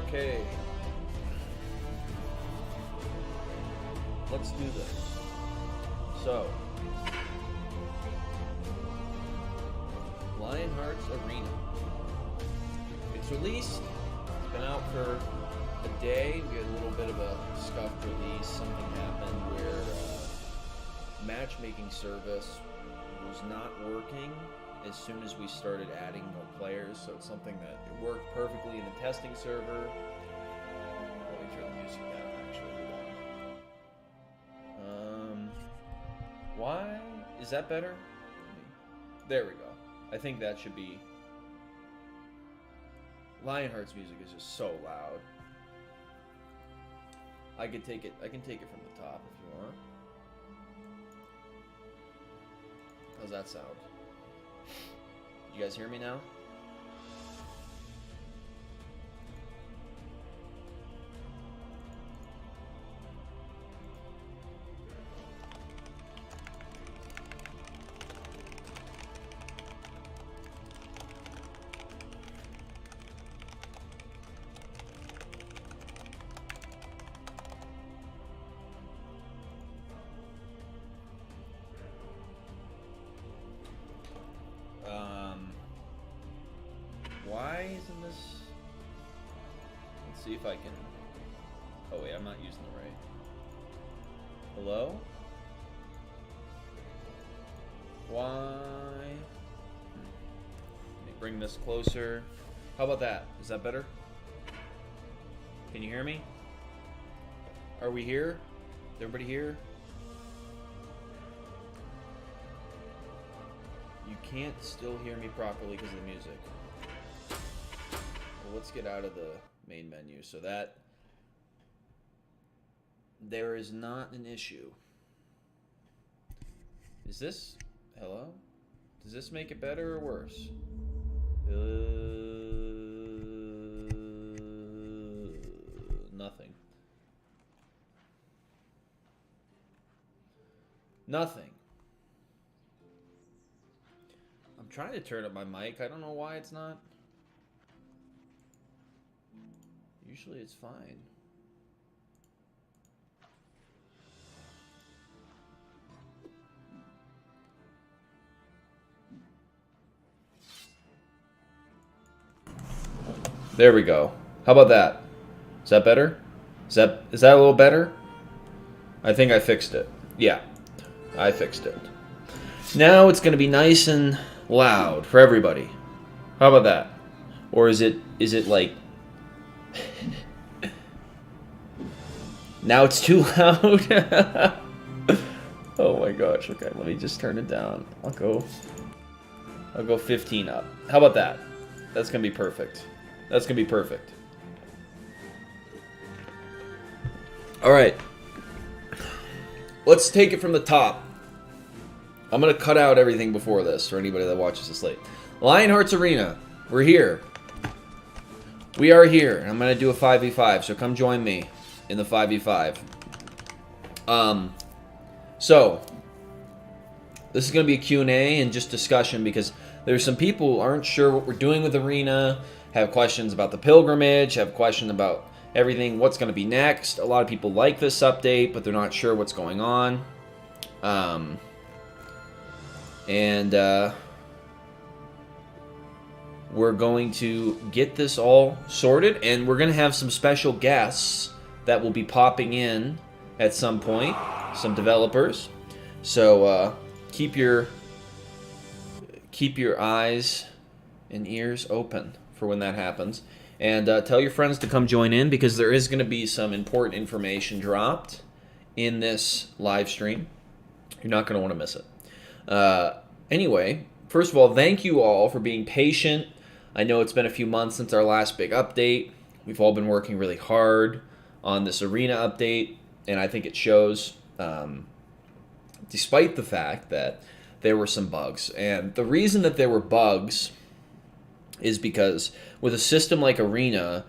Okay. Let's do this. So, Lionhearts Arena. It's released. It's been out for a day. We had a little bit of a scuffed release. Something happened where matchmaking service was not working as soon as we started adding more players. So it's something that it worked perfectly in the testing server. Let me turn the music down, actually. Why? Is that better? There we go. I think that should be... Lionheart's music is just so loud. I can take it from the top if you want. How's that sound? You guys hear me now? Why isn't this... Let's see if I can... Oh wait, I'm not using the right... Hello? Why? Let me bring this closer. How about that? Is that better? Can you hear me? Are we here? Is everybody here? You can't still hear me properly because of the music. Well, let's get out of the main menu so that there is not an issue. Is this... Hello? Does this make it better or worse? Nothing. Nothing. I'm trying to turn up my mic. I don't know why it's not. Usually it's fine. There we go. How about that? Is that better? Is that a little better? I think I fixed it. Yeah, I fixed it. Now it's going to be nice and loud for everybody. How about that? Or is it like... Now it's too loud? Oh my gosh. Okay, let me just turn it down. I'll go 15 up. How about that? That's going to be perfect. That's going to be perfect. All right. Let's take it from the top. I'm going to cut out everything before this for anybody that watches this late. Lionhearts Arena. We're here. We are here. I'm going to do a 5v5, so come join me in the 5v5. So, this is going to be a Q&A and just discussion because there's some people who aren't sure what we're doing with Arena, have questions about the pilgrimage, have questions about everything, what's going to be next. A lot of people like this update, but they're not sure what's going on. We're going to get this all sorted, and we're going to have some special guests that will be popping in at some point, some developers. So keep your eyes and ears open for when that happens. And tell your friends to come join in because there is going to be some important information dropped in this live stream. You're not going to want to miss it. Anyway, first of all, thank you all for being patient. I know it's been a few months since our last big update. We've all been working really hard on this Arena update, and I think it shows, despite the fact that there were some bugs. And the reason that there were bugs is because with a system like Arena,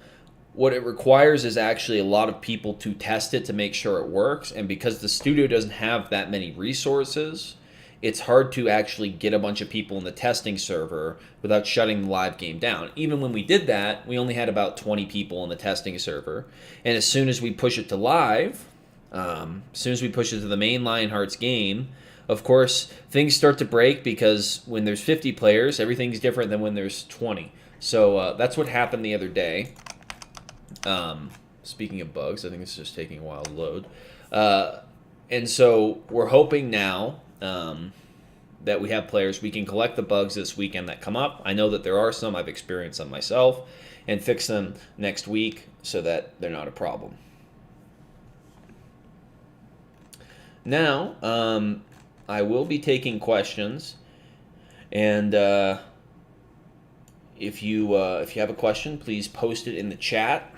what it requires is actually a lot of people to test it to make sure it works. And because the studio doesn't have that many resources, it's hard to actually get a bunch of people in the testing server without shutting the live game down. Even when we did that, we only had about 20 people in the testing server. And as soon as we push it to live, as soon as we push it to the main Lionhearts game, of course, things start to break because when there's 50 players, everything's different than when there's 20. So that's what happened the other day. Speaking of bugs, I think it's just taking a while to load. And so we're hoping now that we have players. We can collect the bugs this weekend that come up. I know that there are some. I've experienced them myself. And fix them next week so that they're not a problem. Now, I will be taking questions. And if you have a question, please post it in the chat.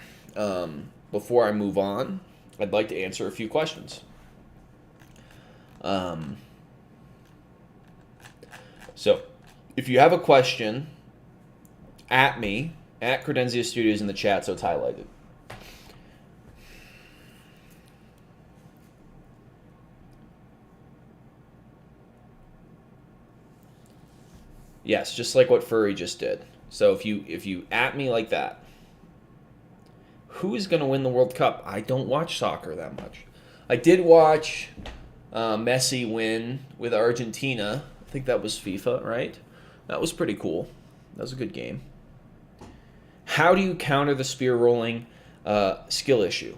Before I move on, I'd like to answer a few questions. So, if you have a question, at me, at Credenzia Studios in the chat, so it's highlighted. Yes, just like what Furry just did. So if you at me like that, who is going to win the World Cup? I don't watch soccer that much. I did watch Messi win with Argentina. I think that was FIFA, right? That was pretty cool. That was a good game. How do you counter the spear rolling skill issue?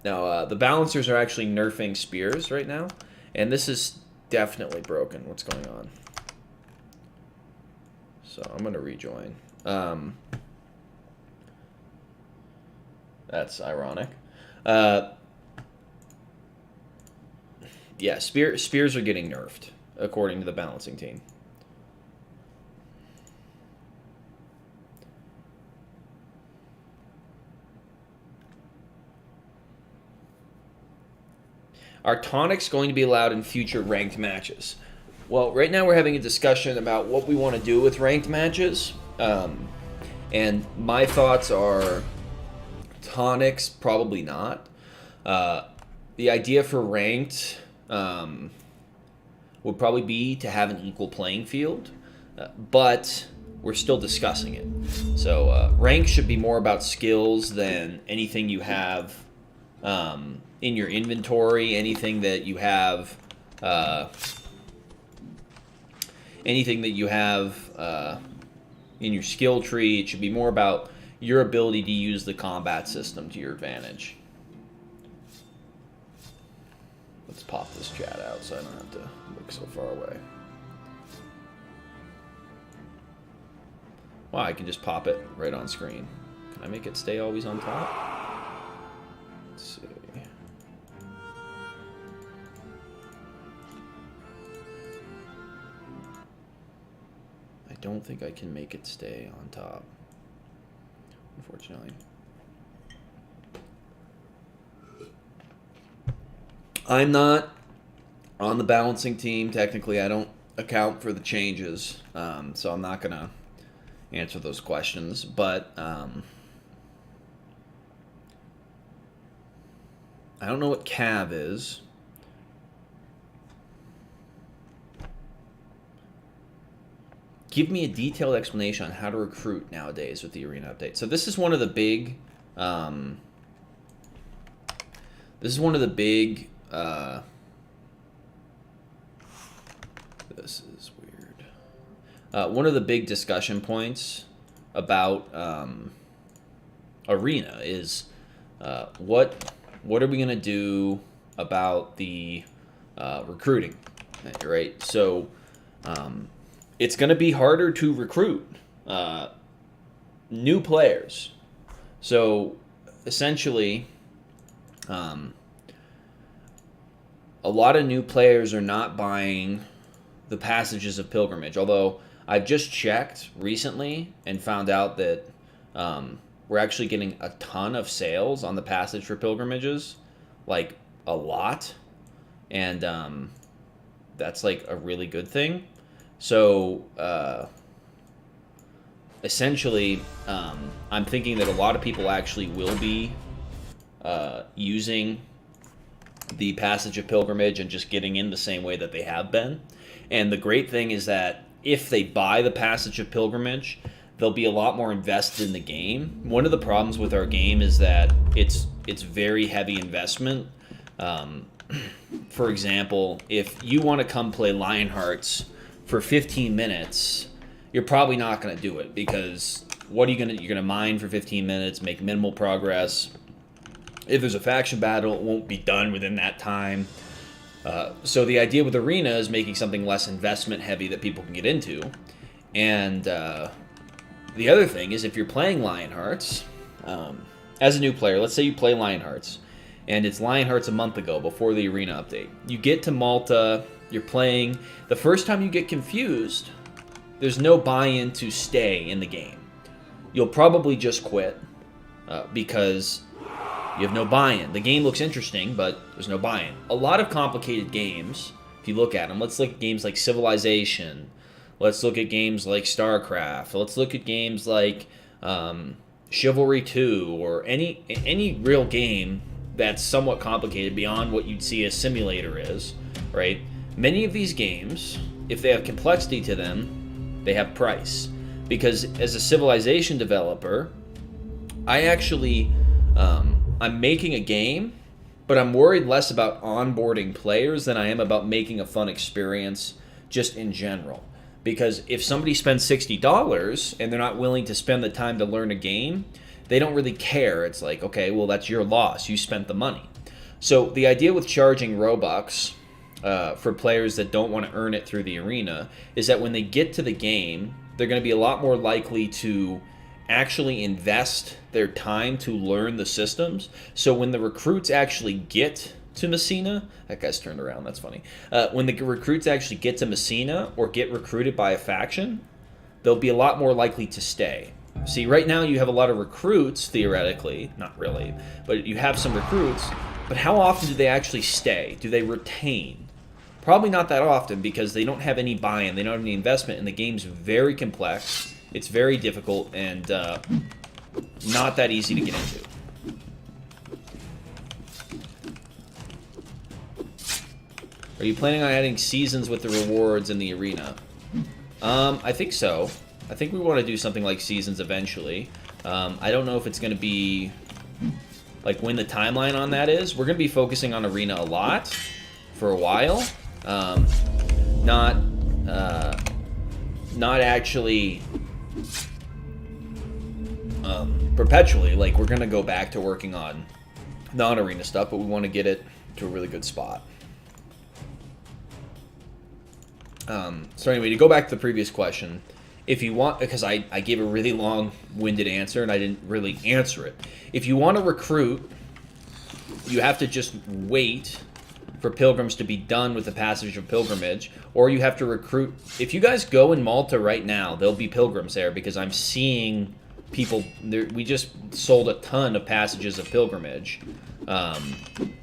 Now, the balancers are actually nerfing spears right now, and this is definitely broken. What's going on? So I'm going to rejoin. That's ironic. Yeah, spears are getting nerfed, according to the balancing team. Are tonics going to be allowed in future ranked matches? Well, right now we're having a discussion about what we want to do with ranked matches. And my thoughts are tonics, probably not. The idea for ranked would probably be to have an equal playing field, but we're still discussing it. So rank should be more about skills than anything you have in your inventory, anything that you have in your skill tree. It should be more about your ability to use the combat system to your advantage. Let's pop this chat out so I don't have to look so far away. Wow, I can just pop it right on screen. Can I make it stay always on top? Let's see. I don't think I can make it stay on top, unfortunately. I'm not on the balancing team. Technically, I don't account for the changes, so I'm not going to answer those questions. But I don't know what Cav is. Give me a detailed explanation on how to recruit nowadays with the arena update. So this is one of the big. This is one of the big. This is weird. One of the big discussion points about arena is what are we gonna do about the recruiting, right? So. It's going to be harder to recruit new players. So, essentially, a lot of new players are not buying the Passages of Pilgrimage. Although, I've just checked recently and found out that we're actually getting a ton of sales on the Passage for Pilgrimages. Like, a lot. And that's, like, a really good thing. So, essentially, I'm thinking that a lot of people actually will be using the Passage of Pilgrimage and just getting in the same way that they have been. And the great thing is that if they buy the Passage of Pilgrimage, they'll be a lot more invested in the game. One of the problems with our game is that it's very heavy investment. For example, if you want to come play Lionhearts for 15 minutes, you're probably not going to do it, because what are you going to... You're going to mine for 15 minutes, make minimal progress. If there's a faction battle, it won't be done within that time. So the idea with Arena is making something less investment heavy that people can get into. And the other thing is, if you're playing Lionhearts, as a new player, let's say you play Lionhearts, and it's Lionhearts a month ago, before the Arena update. You get to Malta, you're playing. The first time you get confused, there's no buy-in to stay in the game. You'll probably just quit, because you have no buy-in. The game looks interesting, but there's no buy-in. A lot of complicated games, if you look at them, let's look at games like Civilization, let's look at games like StarCraft, let's look at games like Chivalry 2, or any real game that's somewhat complicated beyond what you'd see a simulator is, right? Many of these games, if they have complexity to them, they have price. Because as a Civilization developer, I actually... I'm making a game, but I'm worried less about onboarding players than I am about making a fun experience just in general. Because if somebody spends $60 and they're not willing to spend the time to learn a game, they don't really care. It's like, okay, well, that's your loss. You spent the money. So the idea with charging Robux for players that don't want to earn it through the Arena is that when they get to the game, they're going to be a lot more likely to actually invest their time to learn the systems. So when the recruits actually get to Messina, that guy's turned around, that's funny. When the recruits actually get to Messina or get recruited by a faction, they'll be a lot more likely to stay. See, right now you have a lot of recruits, theoretically, not really, but you have some recruits, but how often do they actually stay? Do they retain? Probably not that often, because they don't have any buy-in, they don't have any investment, and the game's very complex. It's very difficult and not that easy to get into. Are you planning on adding seasons with the rewards in the Arena? I think so. I think we want to do something like seasons eventually. I don't know if it's going to be... like when the timeline on that is. We're going to be focusing on Arena a lot for a while. Not actually... perpetually. Like, we're going to go back to working on non-Arena stuff, but we want to get it to a really good spot. So anyway, to go back to the previous question, if you want, because I gave a really long-winded answer and I didn't really answer it. If you want to recruit, you have to just wait for pilgrims to be done with the Passage of Pilgrimage, or you have to recruit. If you guys go in Malta right now, there'll be pilgrims there, because I'm seeing people there. We just sold a ton of Passages of Pilgrimage. A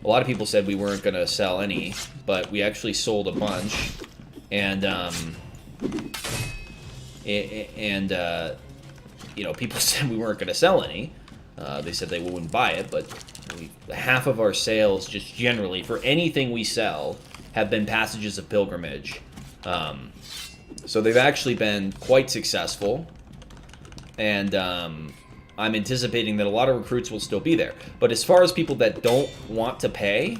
lot of people said we weren't going to sell any, but we actually sold a bunch. And you know, people said we weren't going to sell any. They said they wouldn't buy it, but half of our sales, just generally, for anything we sell, have been Passages of Pilgrimage. So they've actually been quite successful, and I'm anticipating that a lot of recruits will still be there. But as far as people that don't want to pay,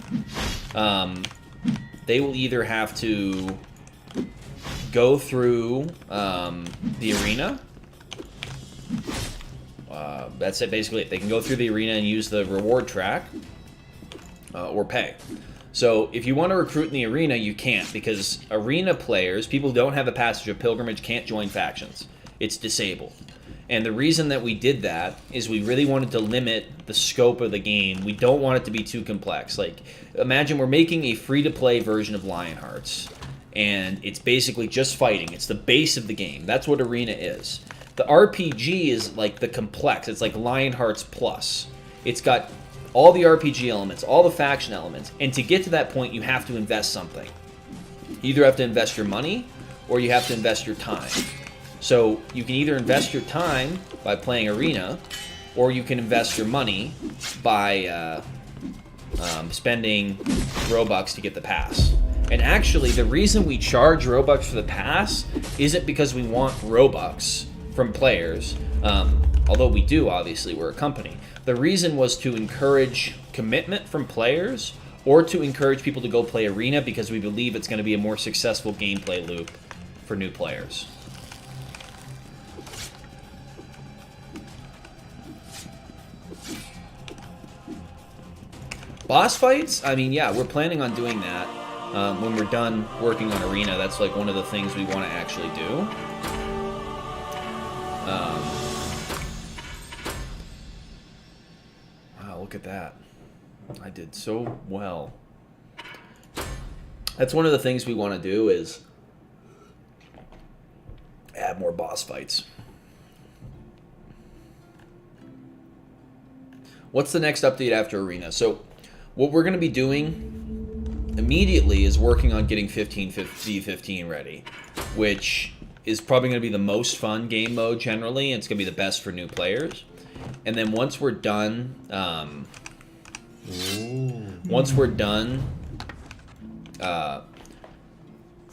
they will either have to go through the Arena. That's it, basically. They can go through the Arena and use the reward track, or pay. So if you want to recruit in the Arena, you can't, because Arena players, people who don't have a Passage of Pilgrimage, can't join factions. It's disabled. And the reason that we did that is we really wanted to limit the scope of the game. We don't want it to be too complex. Like, imagine we're making a free-to-play version of Lionhearts, and it's basically just fighting. It's the base of the game. That's what Arena is. The RPG is like the complex. It's like Lionhearts Plus. It's got all the RPG elements, all the faction elements, and to get to that point, you have to invest something. You either have to invest your money, or you have to invest your time. So you can either invest your time by playing Arena, or you can invest your money by spending Robux to get the pass. And actually, the reason we charge Robux for the pass isn't because we want Robux from players, although we do, obviously, we're a company. The reason was to encourage commitment from players or to encourage people to go play Arena because we believe it's going to be a more successful gameplay loop for new players. Boss fights? I mean, yeah, we're planning on doing that. When we're done working on Arena, that's like one of the things we want to actually do. Wow, look at that. I did so well. That's one of the things we want to do is add more boss fights. What's the next update after Arena? So what we're going to be doing immediately is working on getting 15v15 ready, which is probably going to be the most fun game mode generally, and it's going to be the best for new players. And then once we're done,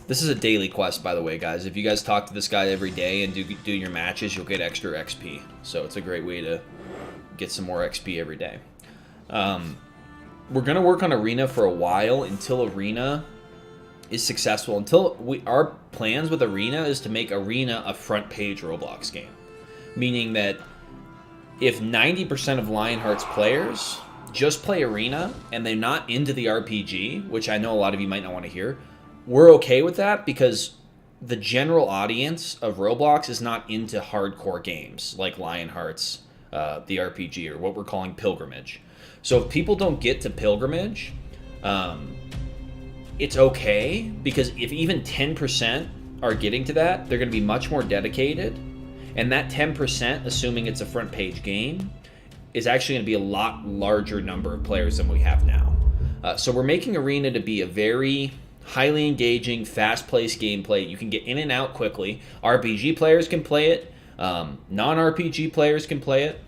this is a daily quest, by the way, guys. If you guys talk to this guy every day and do your matches, you'll get extra XP. So it's a great way to get some more XP every day. We're going to work on Arena for a while until Arena is successful. Our plans with Arena is to make Arena a front page Roblox game. Meaning that if 90% of Lionhearts players just play Arena and they're not into the RPG, which I know a lot of you might not want to hear, we're okay with that because the general audience of Roblox is not into hardcore games like Lionhearts, the RPG, or what we're calling Pilgrimage. So if people don't get to Pilgrimage, it's okay, because if even 10% are getting to that, they're going to be much more dedicated. And that 10%, assuming it's a front page game, is actually going to be a lot larger number of players than we have now. So we're making Arena to be a very highly engaging, fast-paced gameplay. You can get in and out quickly. RPG players can play it. Non-RPG players can play it.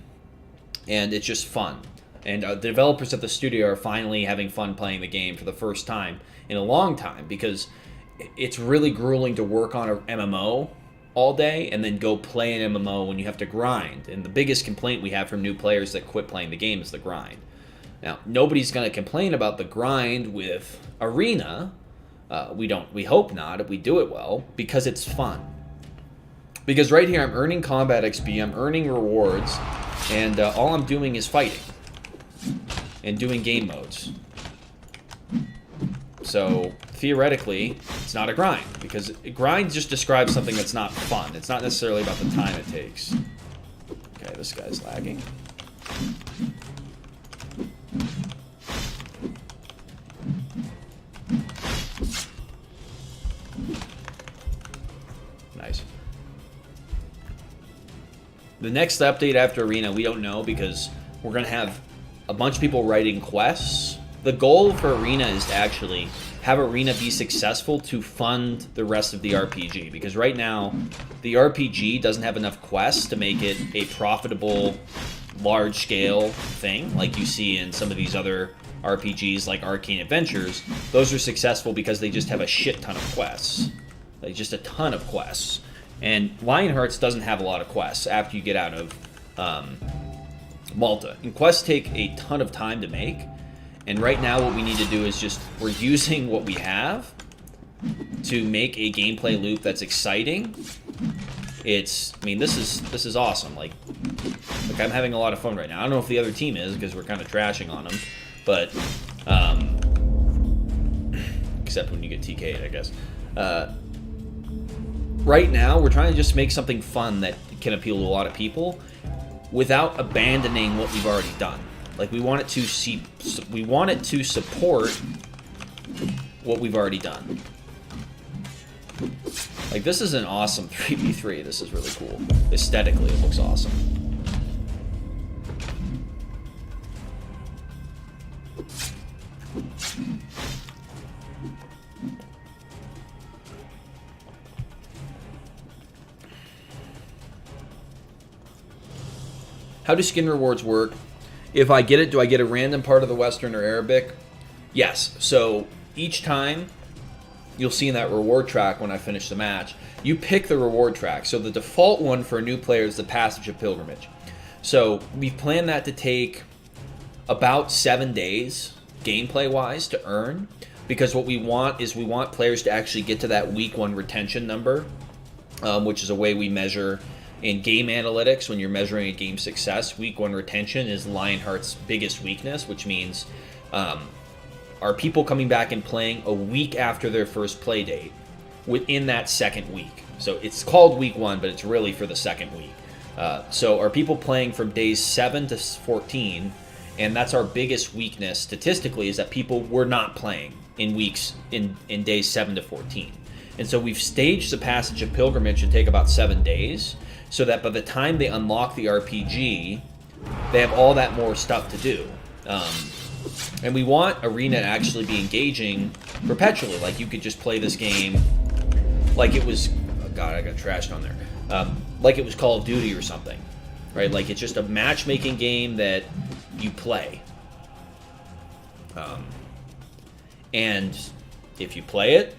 And it's just fun. And the developers at the studio are finally having fun playing the game for the first time in a long time, because it's really grueling to work on an MMO all day and then go play an MMO when you have to grind. And the biggest complaint we have from new players that quit playing the game is the grind. Now, nobody's going to complain about the grind with Arena. We hope not if we do it well, because it's fun. Because right here I'm earning combat XP, I'm earning rewards, and all I'm doing is fighting and doing game modes. So theoretically, it's not a grind, because grind just describes something that's not fun. It's not necessarily about the time it takes. Okay, this guy's lagging. Nice. The next update after Arena, we don't know, because we're going to have a bunch of people writing quests. The goal for Arena is to actually have Arena be successful to fund the rest of the RPG, because right now the RPG doesn't have enough quests to make it a profitable, large-scale thing like you see in some of these other RPGs like Arcane Adventures. Those are successful because they just have a shit ton of quests. Like, just a ton of quests. And Lionhearts doesn't have a lot of quests after you get out of Malta. And quests take a ton of time to make. And right now what we need to do is just, we're using what we have to make a gameplay loop that's exciting. It's, I mean, this is awesome. Like I'm having a lot of fun right now. I don't know if the other team is, because we're kind of trashing on them. But, except when you get TK'd, I guess. Right now, we're trying to just make something fun that can appeal to a lot of people without abandoning what we've already done. Like, we want it to support what we've already done. Like, this is an awesome 3v3. This is really cool. Aesthetically, it looks awesome. How do skin rewards work? If I get it, do I get a random part of the Western or Arabic? Yes. So each time, you'll see in that reward track when I finish the match, you pick the reward track. So the default one for a new player is the Passage of Pilgrimage. So we've planned that to take about 7 days, gameplay-wise, to earn. Because what we want is we want players to actually get to that week 1 retention number, which is a way we measure in game analytics. When you're measuring a game success, week 1 retention is Lionhearts' biggest weakness, which means are people coming back and playing a week after their first play date within that second week. So it's called week 1, but it's really for the second week. So are people playing from days 7 to 14, and that's our biggest weakness statistically, is that people were not playing in weeks in days 7 to 14. And so we've staged the Passage of Pilgrimage to take about 7 days, so that by the time they unlock the RPG, they have all that more stuff to do. And we want Arena to actually be engaging perpetually. Like, you could just play this game like it was... Oh God, I got trashed on there. Like it was Call of Duty or something, right? Like, it's just a matchmaking game that you play. And if you play it,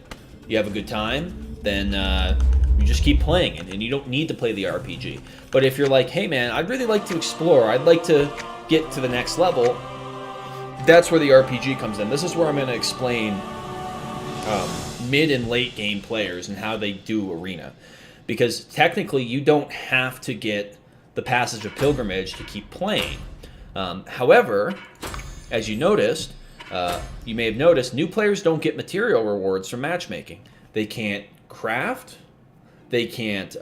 you have a good time, then you just keep playing it, and you don't need to play the RPG. But if you're like, hey man, I'd really like to explore, I'd like to get to the next level, that's where the RPG comes in. This is where I'm going to explain mid and late game players and how they do Arena. Because technically, you don't have to get the Passage of Pilgrimage to keep playing. However, as you noticed, you may have noticed, new players don't get material rewards from matchmaking. They can't craft, they can't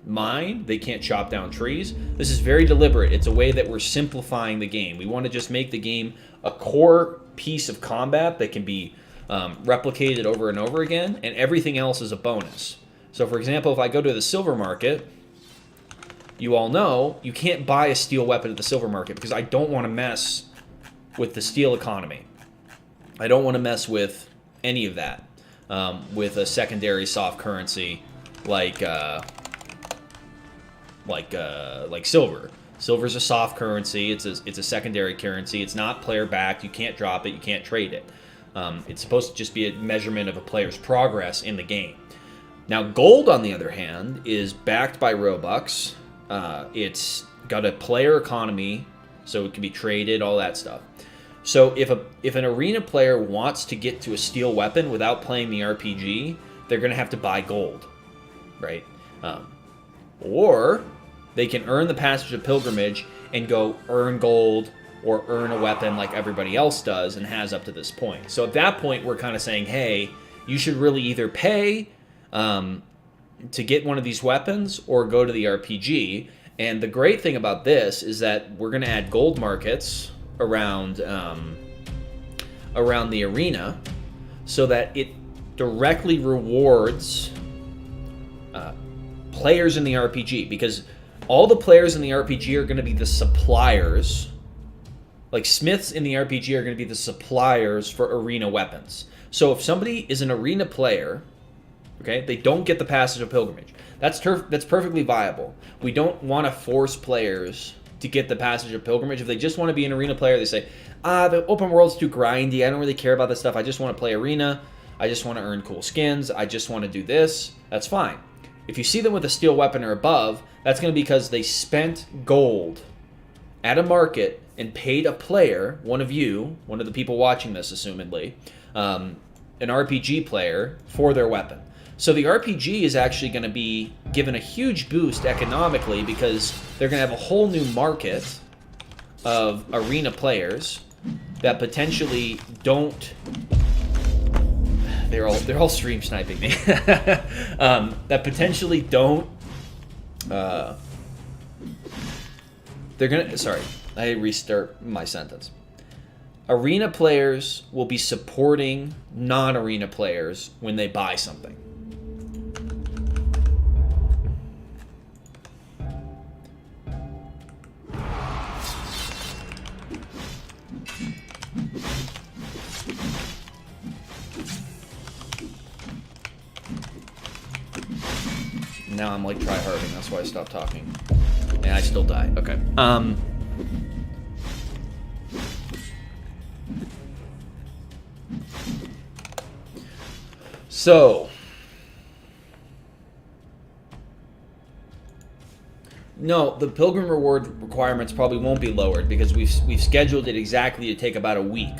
mine, they can't chop down trees. This is very deliberate. It's a way that we're simplifying the game. We want to just make the game a core piece of combat that can be replicated over and over again, and everything else is a bonus. So for example, if I go to the silver market, you all know you can't buy a steel weapon at the silver market because I don't want to mess with the steel economy. I don't want to mess with any of that with a secondary soft currency like silver. Silver's a soft currency. It's a secondary currency. It's not player backed. You can't drop it. You can't trade it. It's supposed to just be a measurement of a player's progress in the game. Now, gold, on the other hand, is backed by Robux. It's got a player economy, so it can be traded, all that stuff. So if an arena player wants to get to a steel weapon without playing the RPG, they're going to have to buy gold, right? Or they can earn the Passage of Pilgrimage and go earn gold or earn a weapon like everybody else does and has up to this point. So at that point, we're kind of saying, hey, you should really either pay to get one of these weapons or go to the RPG. And the great thing about this is that we're going to add gold markets around the arena so that it directly rewards players in the RPG, because all the players in the RPG are going to be the suppliers. Like, smiths in the RPG are going to be the suppliers for arena weapons. So if somebody is an arena player, okay, they don't get the Passage of Pilgrimage. That's perfectly viable. We don't want to force players to get the Passage of Pilgrimage. If they just want to be an arena player, they say, the open world's too grindy. I don't really care about this stuff. I just want to play arena. I just want to earn cool skins. I just want to do this. That's fine. If you see them with a steel weapon or above, that's going to be because they spent gold at a market and paid a player, one of the people watching this, assumedly, an RPG player, for their weapon. So the RPG is actually going to be given a huge boost economically because they're going to have a whole new market of arena players that potentially don't... They're all stream sniping me. That potentially don't... they're going to... Sorry, I restart my sentence. Arena players will be supporting non-arena players when they buy something. Now I'm like try-harding, that's why I stopped talking. And I still die. Okay. So, no, the Pilgrim reward requirements probably won't be lowered because we've scheduled it exactly to take about a week,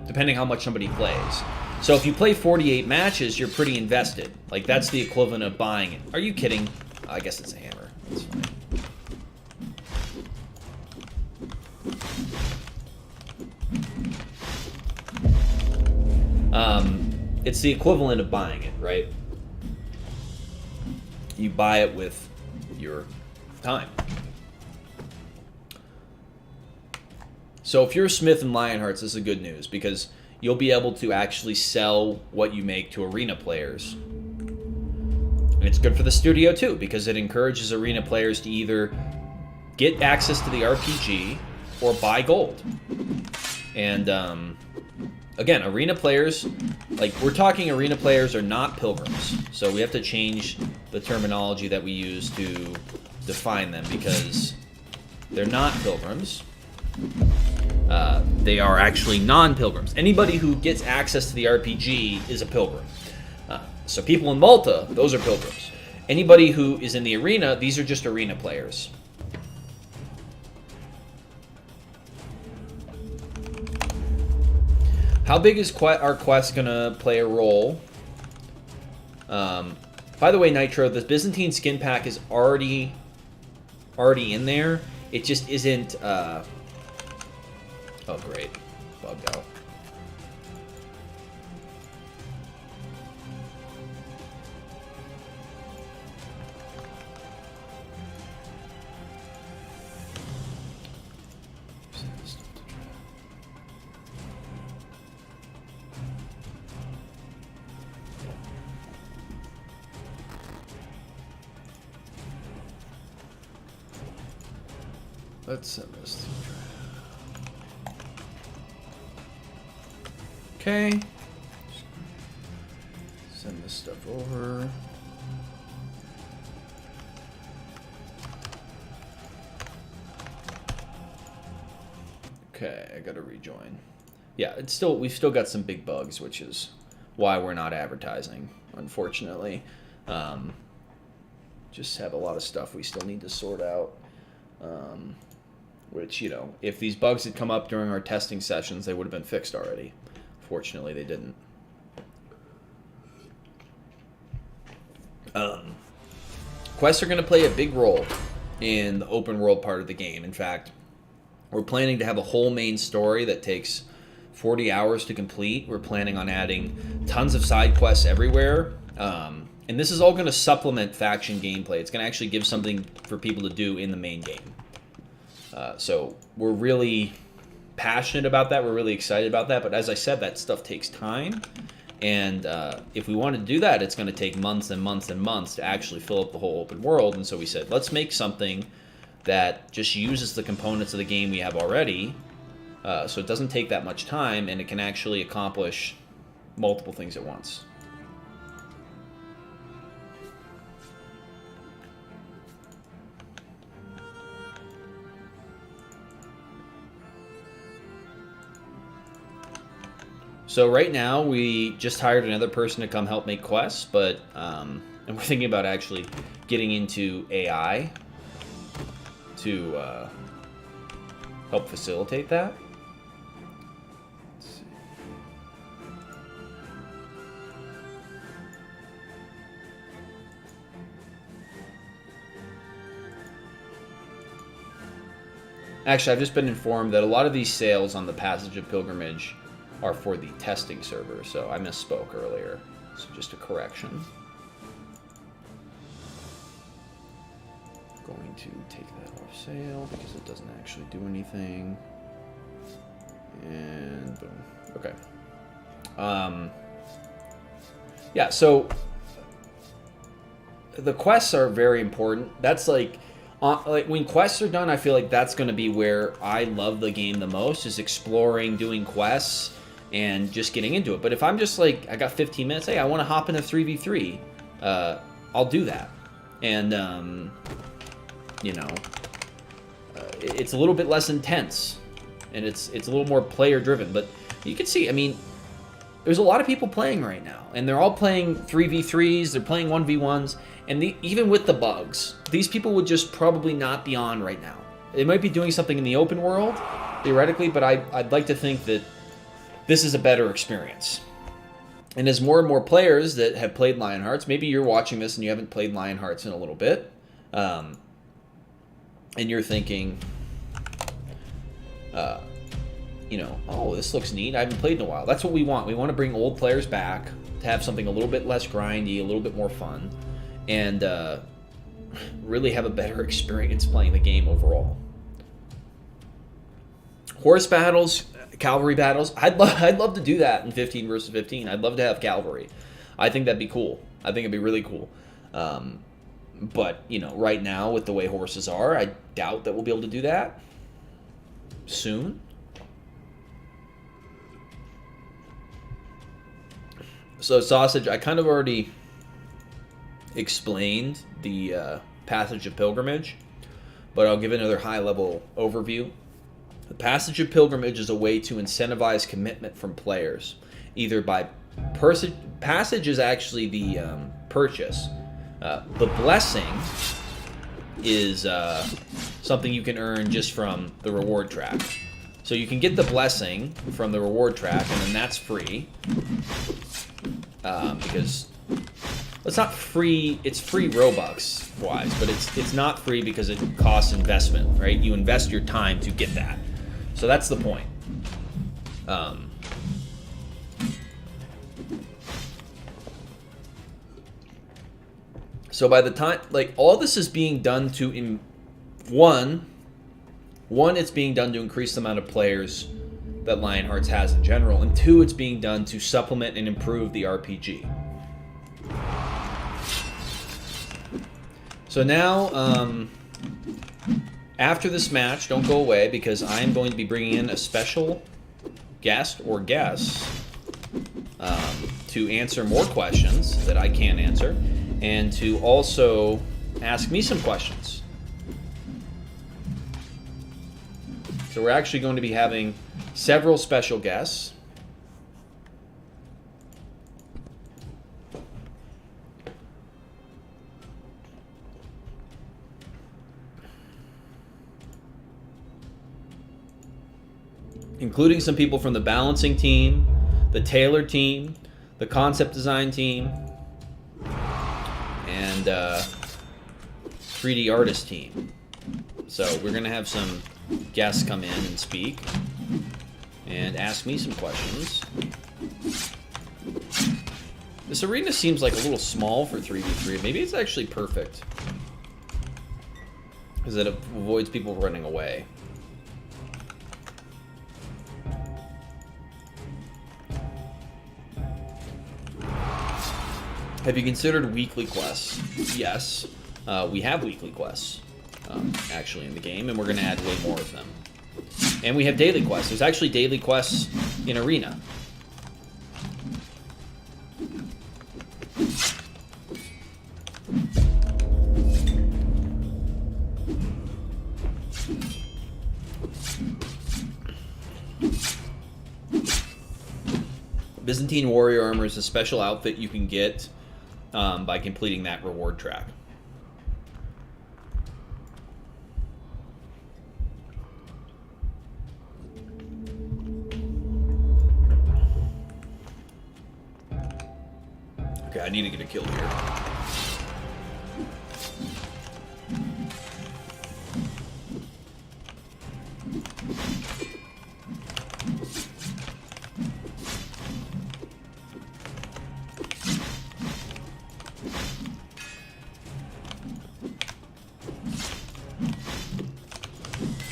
depending how much somebody plays. So if you play 48 matches, you're pretty invested. Like, that's the equivalent of buying it. Are you kidding? I guess it's a hammer. That's fine. It's the equivalent of buying it, right? You buy it with your time. So if you're a Smith in Lionhearts, this is good news because you'll be able to actually sell what you make to arena players. And it's good for the studio too because it encourages arena players to either get access to the RPG or buy gold. And again, arena players, like we're talking arena players are not pilgrims. So we have to change the terminology that we use to define them because they're not pilgrims. They are actually non-pilgrims. Anybody who gets access to the RPG is a pilgrim. So people in Malta, those are pilgrims. Anybody who is in the arena, these are just arena players. How big is our quest going to play a role? By the way, Nitro, the Byzantine skin pack is already in there. It just isn't... oh, great. Bugged out. Let's send this to okay. Send this stuff over. Okay, I gotta rejoin. Yeah, we've still got some big bugs, which is why we're not advertising, unfortunately. Just have a lot of stuff we still need to sort out. Which, you know, if these bugs had come up during our testing sessions, they would have been fixed already. Fortunately, they didn't. Quests are going to play a big role in the open world part of the game. In fact, we're planning to have a whole main story that takes 40 hours to complete. We're planning on adding tons of side quests everywhere. And this is all going to supplement faction gameplay. It's going to actually give something for people to do in the main game. So we're really passionate about that. We're really excited about that. But as I said, that stuff takes time. And if we want to do that, it's going to take months and months and months to actually fill up the whole open world. And so we said, let's make something that just uses the components of the game we have already. So it doesn't take that much time, and it can actually accomplish multiple things at once. So right now, we just hired another person to come help make quests, but and we're thinking about actually getting into AI to help facilitate that. Let's see. Actually, I've just been informed that a lot of these sales on the Passage of Pilgrimage are for the testing server, so I misspoke earlier. So just a correction. Going to take that off sale because it doesn't actually do anything. And boom. Okay. Yeah, so the quests are very important. That's like when quests are done, I feel like that's going to be where I love the game the most, is exploring, doing quests, and just getting into it. But if I'm just like, I got 15 minutes, hey, I want to hop in a 3v3, I'll do that. And, you know, it's a little bit less intense, and it's a little more player-driven. But you can see, I mean, there's a lot of people playing right now, and they're all playing 3v3s, they're playing 1v1s, and even with the bugs, these people would just probably not be on right now. They might be doing something in the open world, theoretically, but I'd like to think that this is a better experience. And as more and more players that have played Lionhearts, maybe you're watching this and you haven't played Lionhearts in a little bit, and you're thinking, you know, oh, this looks neat. I haven't played in a while. That's what we want. We want to bring old players back to have something a little bit less grindy, a little bit more fun, and really have a better experience playing the game overall. Horse battles, cavalry battles. I'd love to do that in 15 versus 15. I'd love to have cavalry. I think that'd be cool. I think it'd be really cool. But, you know, right now with the way horses are, I doubt that we'll be able to do that soon. So, Sausage, I kind of already explained the Passage of Pilgrimage, but I'll give another high-level overview. The Passage of Pilgrimage is a way to incentivize commitment from players, either by passage is actually the purchase. The blessing is something you can earn just from the reward track. So you can get the blessing from the reward track, and then that's free. Because it's not free, it's free Robux wise, but it's not free because it costs investment, right? You invest your time to get that. So that's the point. So by the time, like, all this is being done to, one, it's being done to increase the amount of players that Lionhearts has in general, and two, it's being done to supplement and improve the RPG. So now, after this match, don't go away, because I am going to be bringing in a special guest or guests to answer more questions that I can't answer, and to also ask me some questions. So we're actually going to be having several special guests. Including some people from the balancing team, the tailor team, the concept design team, and 3D artist team. So we're going to have some guests come in and speak and ask me some questions. This arena seems like a little small for 3v3. Maybe it's actually perfect, because it avoids people running away. Have you considered weekly quests? Yes, we have weekly quests actually in the game, and we're going to add way more of them. And we have daily quests. There's actually daily quests in Arena. Byzantine Warrior Armor is a special outfit you can get by completing that reward track. Okay, I need to get a kill here.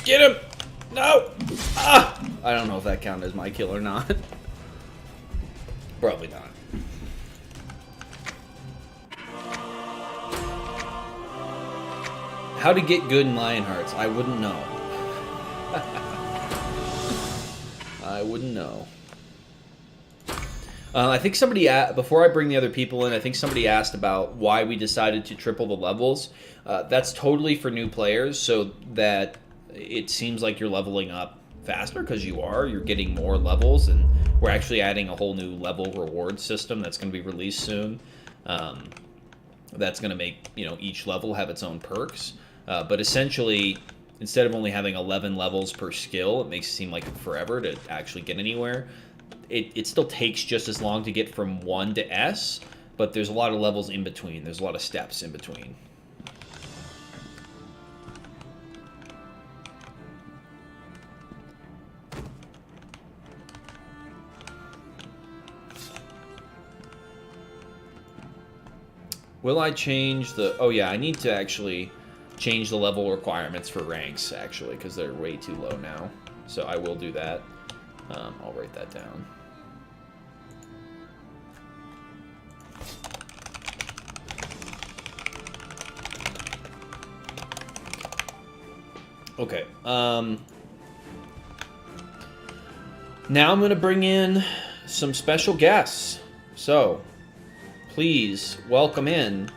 Get him! No! Ah! I don't know if that counted as my kill or not. Probably not. How to get good in Lionhearts? I wouldn't know. I wouldn't know. I think somebody, before I bring the other people in, I think somebody asked about why we decided to triple the levels. That's totally for new players, so that it seems like you're leveling up faster because you're getting more levels, and we're actually adding a whole new level reward system that's going to be released soon. That's going to make each level have its own perks, but essentially, instead of only having 11 levels per skill, it makes it seem like forever to actually get anywhere. It still takes just as long to get from 1 to S, but there's a lot of levels in between. There's a lot of steps in between. Will I change the... Oh, yeah, I need to actually change the level requirements for ranks, actually, because they're way too low now. So I will do that. I'll write that down. Okay. Now I'm going to bring in some special guests. So... please welcome in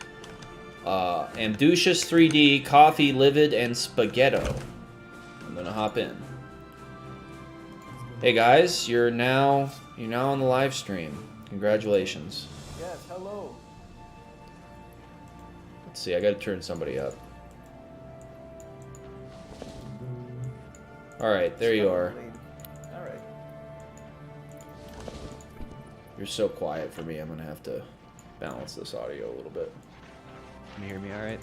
Amducious 3D, Coffee, Livid, and Spaghetto. I'm gonna hop in. Hey guys, you're now on the live stream. Congratulations. Yes, hello. Let's see, I gotta turn somebody up. Alright, there you are. Alright. You're so quiet for me, I'm gonna have to balance this audio a little bit. Can you hear me alright?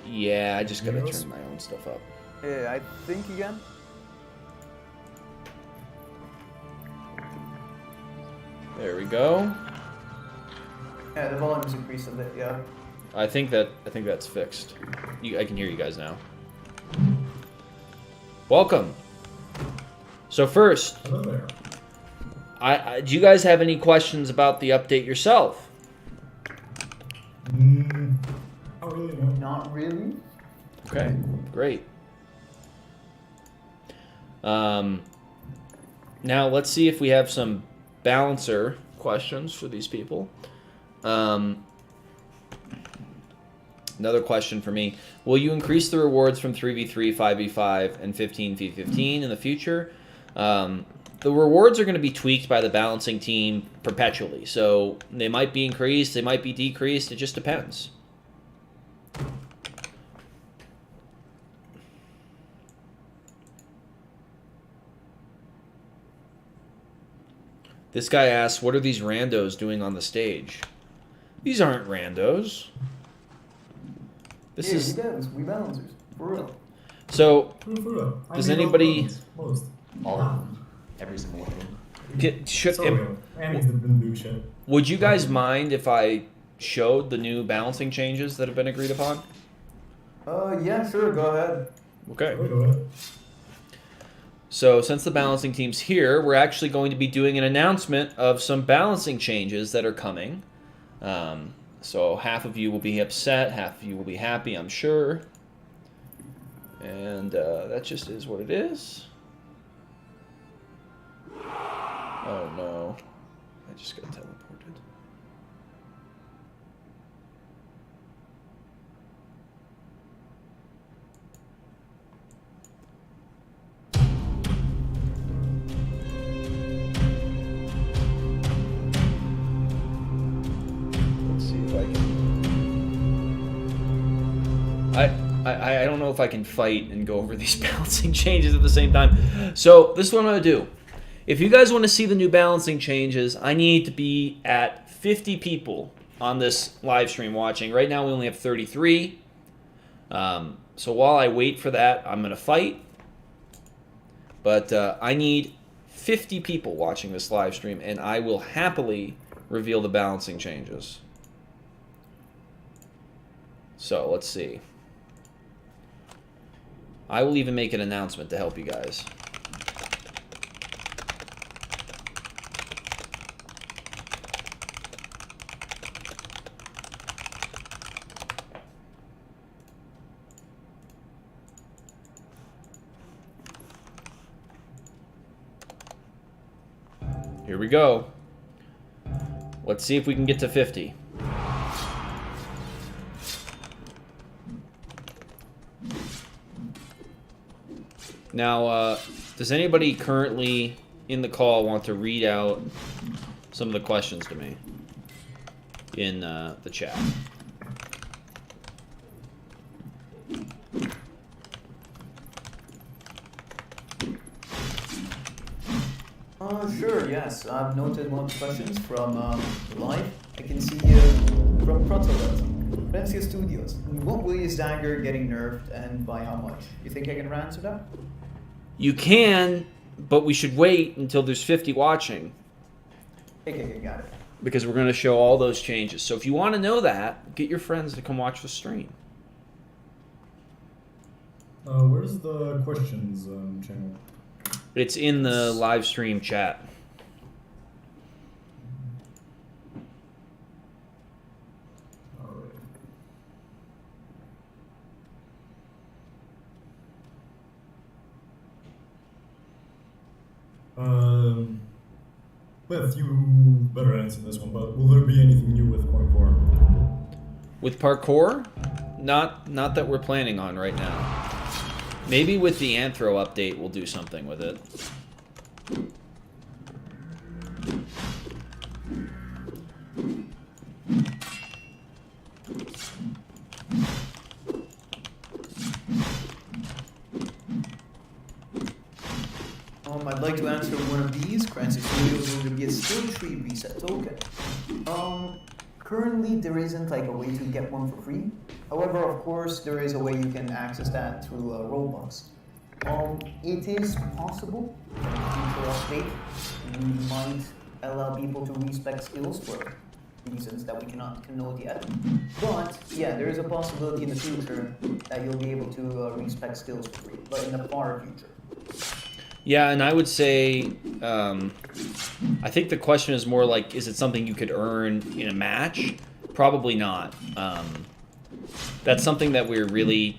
Yeah, I just gotta turn my own stuff up. Yeah, I think again. There we go. Yeah, the volume's increased a bit, yeah. I think that's fixed. I can hear you guys now. Welcome. So first, hello there. Do you guys have any questions about the update yourself? Not really, no. Not really. Okay, great. Now let's see if we have some balancer questions for these people. Another question for me. Will you increase the rewards from 3v3, 5v5, and 15v15 in the future? The rewards are going to be tweaked by the balancing team perpetually. So they might be increased, they might be decreased. It just depends. This guy asks, what are these randos doing on the stage? These aren't randos. This is... We balancers. For real. So, For real. does anybody... Most. All of them. Every single one of them. So real. And he's the blue shit. Would you guys mind if I showed the new balancing changes that have been agreed upon? Yeah, sure, go ahead. Okay. Go ahead. So since the balancing team's here, we're actually going to be doing an announcement of some balancing changes that are coming. So half of you will be upset, half of you will be happy, I'm sure. And that just is what it is. Oh no, I just got teleported. Let's see if I can... I don't know if I can fight and go over these balancing changes at the same time. So this is what I'm going to do. If you guys want to see the new balancing changes, I need to be at 50 people on this live stream watching. Right now we only have 33. So while I wait for that, I'm going to fight. But I need 50 people watching this live stream, and I will happily reveal the balancing changes. So let's see. I will even make an announcement to help you guys. Here we go. Let's see if we can get to 50. Now, Does anybody currently in the call want to read out some of the questions to me in the chat? Sure, yes. I've noted one of the questions from live. I can see from Protolet. Valencia Studios. What will use dagger getting nerfed and by how much? You think I can answer that? You can, but we should wait until there's 50 watching. Okay, got it. Because we're going to show all those changes. So if you want to know that, get your friends to come watch the stream. Where's the questions channel? It's in the live stream chat. Alright. Beth, you better answer this one, but will there be anything new with parkour? With parkour? Not that we're planning on right now. Maybe with the Anthro update, we'll do something with it. I'd like to answer one of these. Crusade Studios will be a skill tree reset token. Currently there isn't like a way to get one for free. However, of course, there is a way you can access that through Roblox. It is possible that in the future update we might allow people to respec skills for reasons that we cannot connote yet. But yeah, there is a possibility in the future that you'll be able to respec skills for free, but in the far future. Yeah, and I would say, I think the question is more like, is it something you could earn in a match? Probably not. That's something that we're really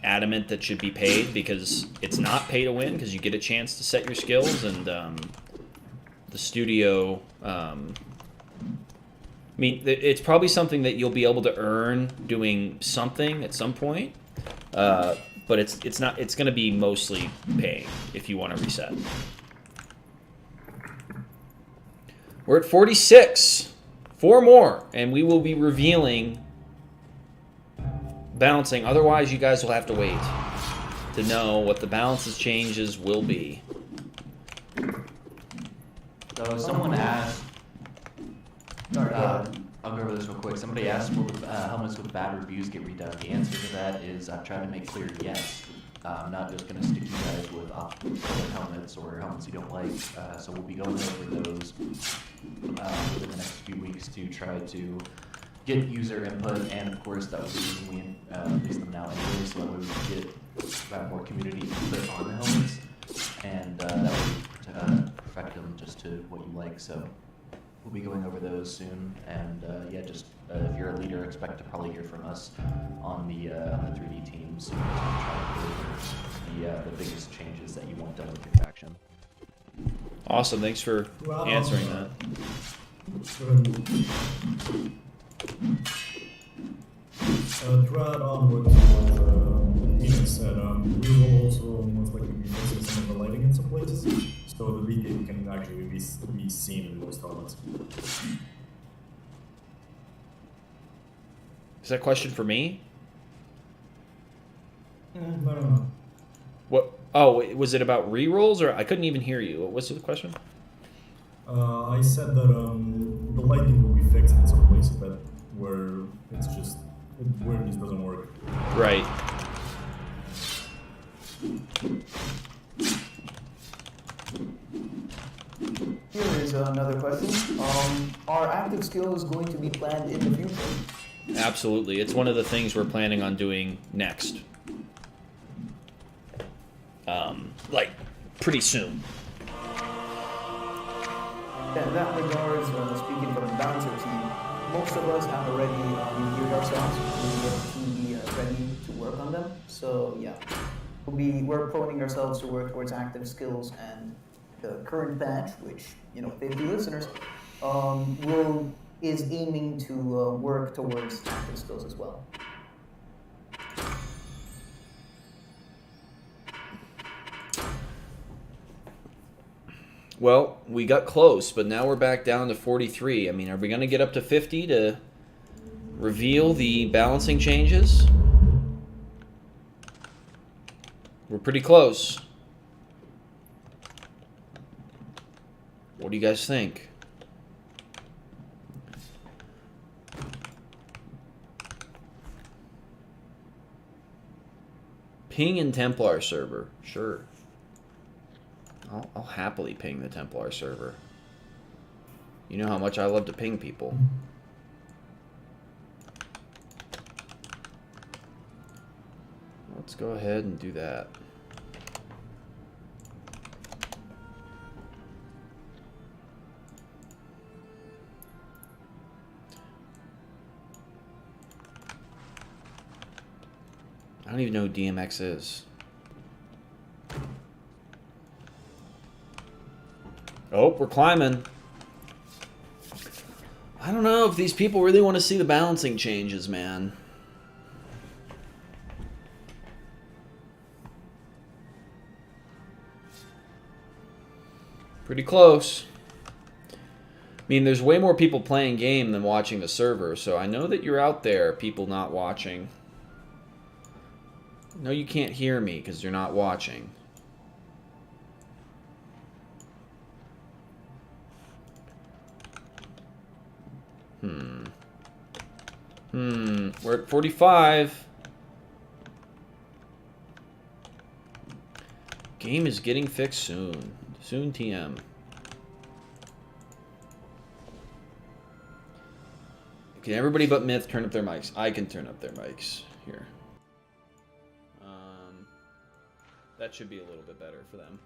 adamant that should be paid, because it's not pay to win, because you get a chance to set your skills, and the studio, I mean, it's probably something that you'll be able to earn doing something at some point. But it's not. It's going to be mostly paying if you want to reset. We're at 46. 4 more, and we will be revealing balancing. Otherwise, you guys will have to wait to know what the balances changes will be. So someone asked. I'll go over this real quick. Somebody asked, will helmets with bad reviews get redone? The answer to that is I've tried to make clear yes. I'm not just going to stick you guys with helmets or helmets you don't like. So we'll be going over those within the next few weeks to try to get user input, and of course that was the reason we release them now anyway, so that way we can get more community input on the helmets, and that would perfect them just to what you like. So we'll be going over those soon, and yeah, just if you're a leader, expect to probably hear from us on the 3D team soon to try to go over the biggest changes that you want done with your faction. Awesome, thanks for answering that. To add on what Ian said, we will also most likely be fixing some of the lighting in some places, so the VK can actually be seen in most helmets. Is that a question for me? No. What? Oh, was it about rerolls, or I couldn't even hear you? What was the question? I said that the lighting will be fixed in some places that where it's just where this doesn't work. Right. Here is another question. Are active skills going to be planned in the future? Absolutely. It's one of the things we're planning on doing next. Like, pretty soon. In that regards, speaking from the Bouncer team, most of us have already geared ourselves to be ready to work on them. So yeah, we're proning ourselves to work towards active skills, and the current batch, which 50 listeners, is aiming to work towards active skills as well. Well, we got close, but now we're back down to 43. I mean, are we going to get up to 50 to reveal the balancing changes? We're pretty close. What do you guys think? Ping in Templar server. Sure. I'll happily ping the Templar server. You know how much I love to ping people. Let's go ahead and do that. I don't even know who DMX is. Oh, we're climbing. I don't know if these people really want to see the balancing changes, man. Pretty close. I mean, there's way more people playing game than watching the server, so I know that you're out there, people not watching. No, you can't hear me because you're not watching. We're at 45. Game is getting fixed soon. Soon TM. Can everybody but Myth turn up their mics? I can turn up their mics. Here. That should be a little bit better for them.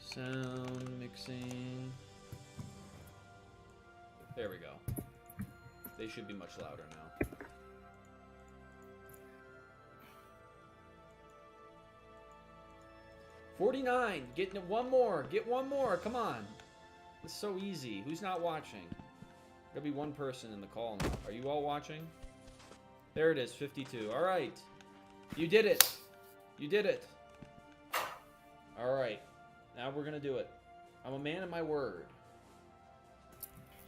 Sound mixing. There we go. They should be much louder now. $49. Getting it one more. Get one more. Come on. It's so easy. Who's not watching? There'll be one person in the call now. Are you all watching? There it is, 52. All right. You did it. You did it. All right. Now we're going to do it. I'm a man of my word.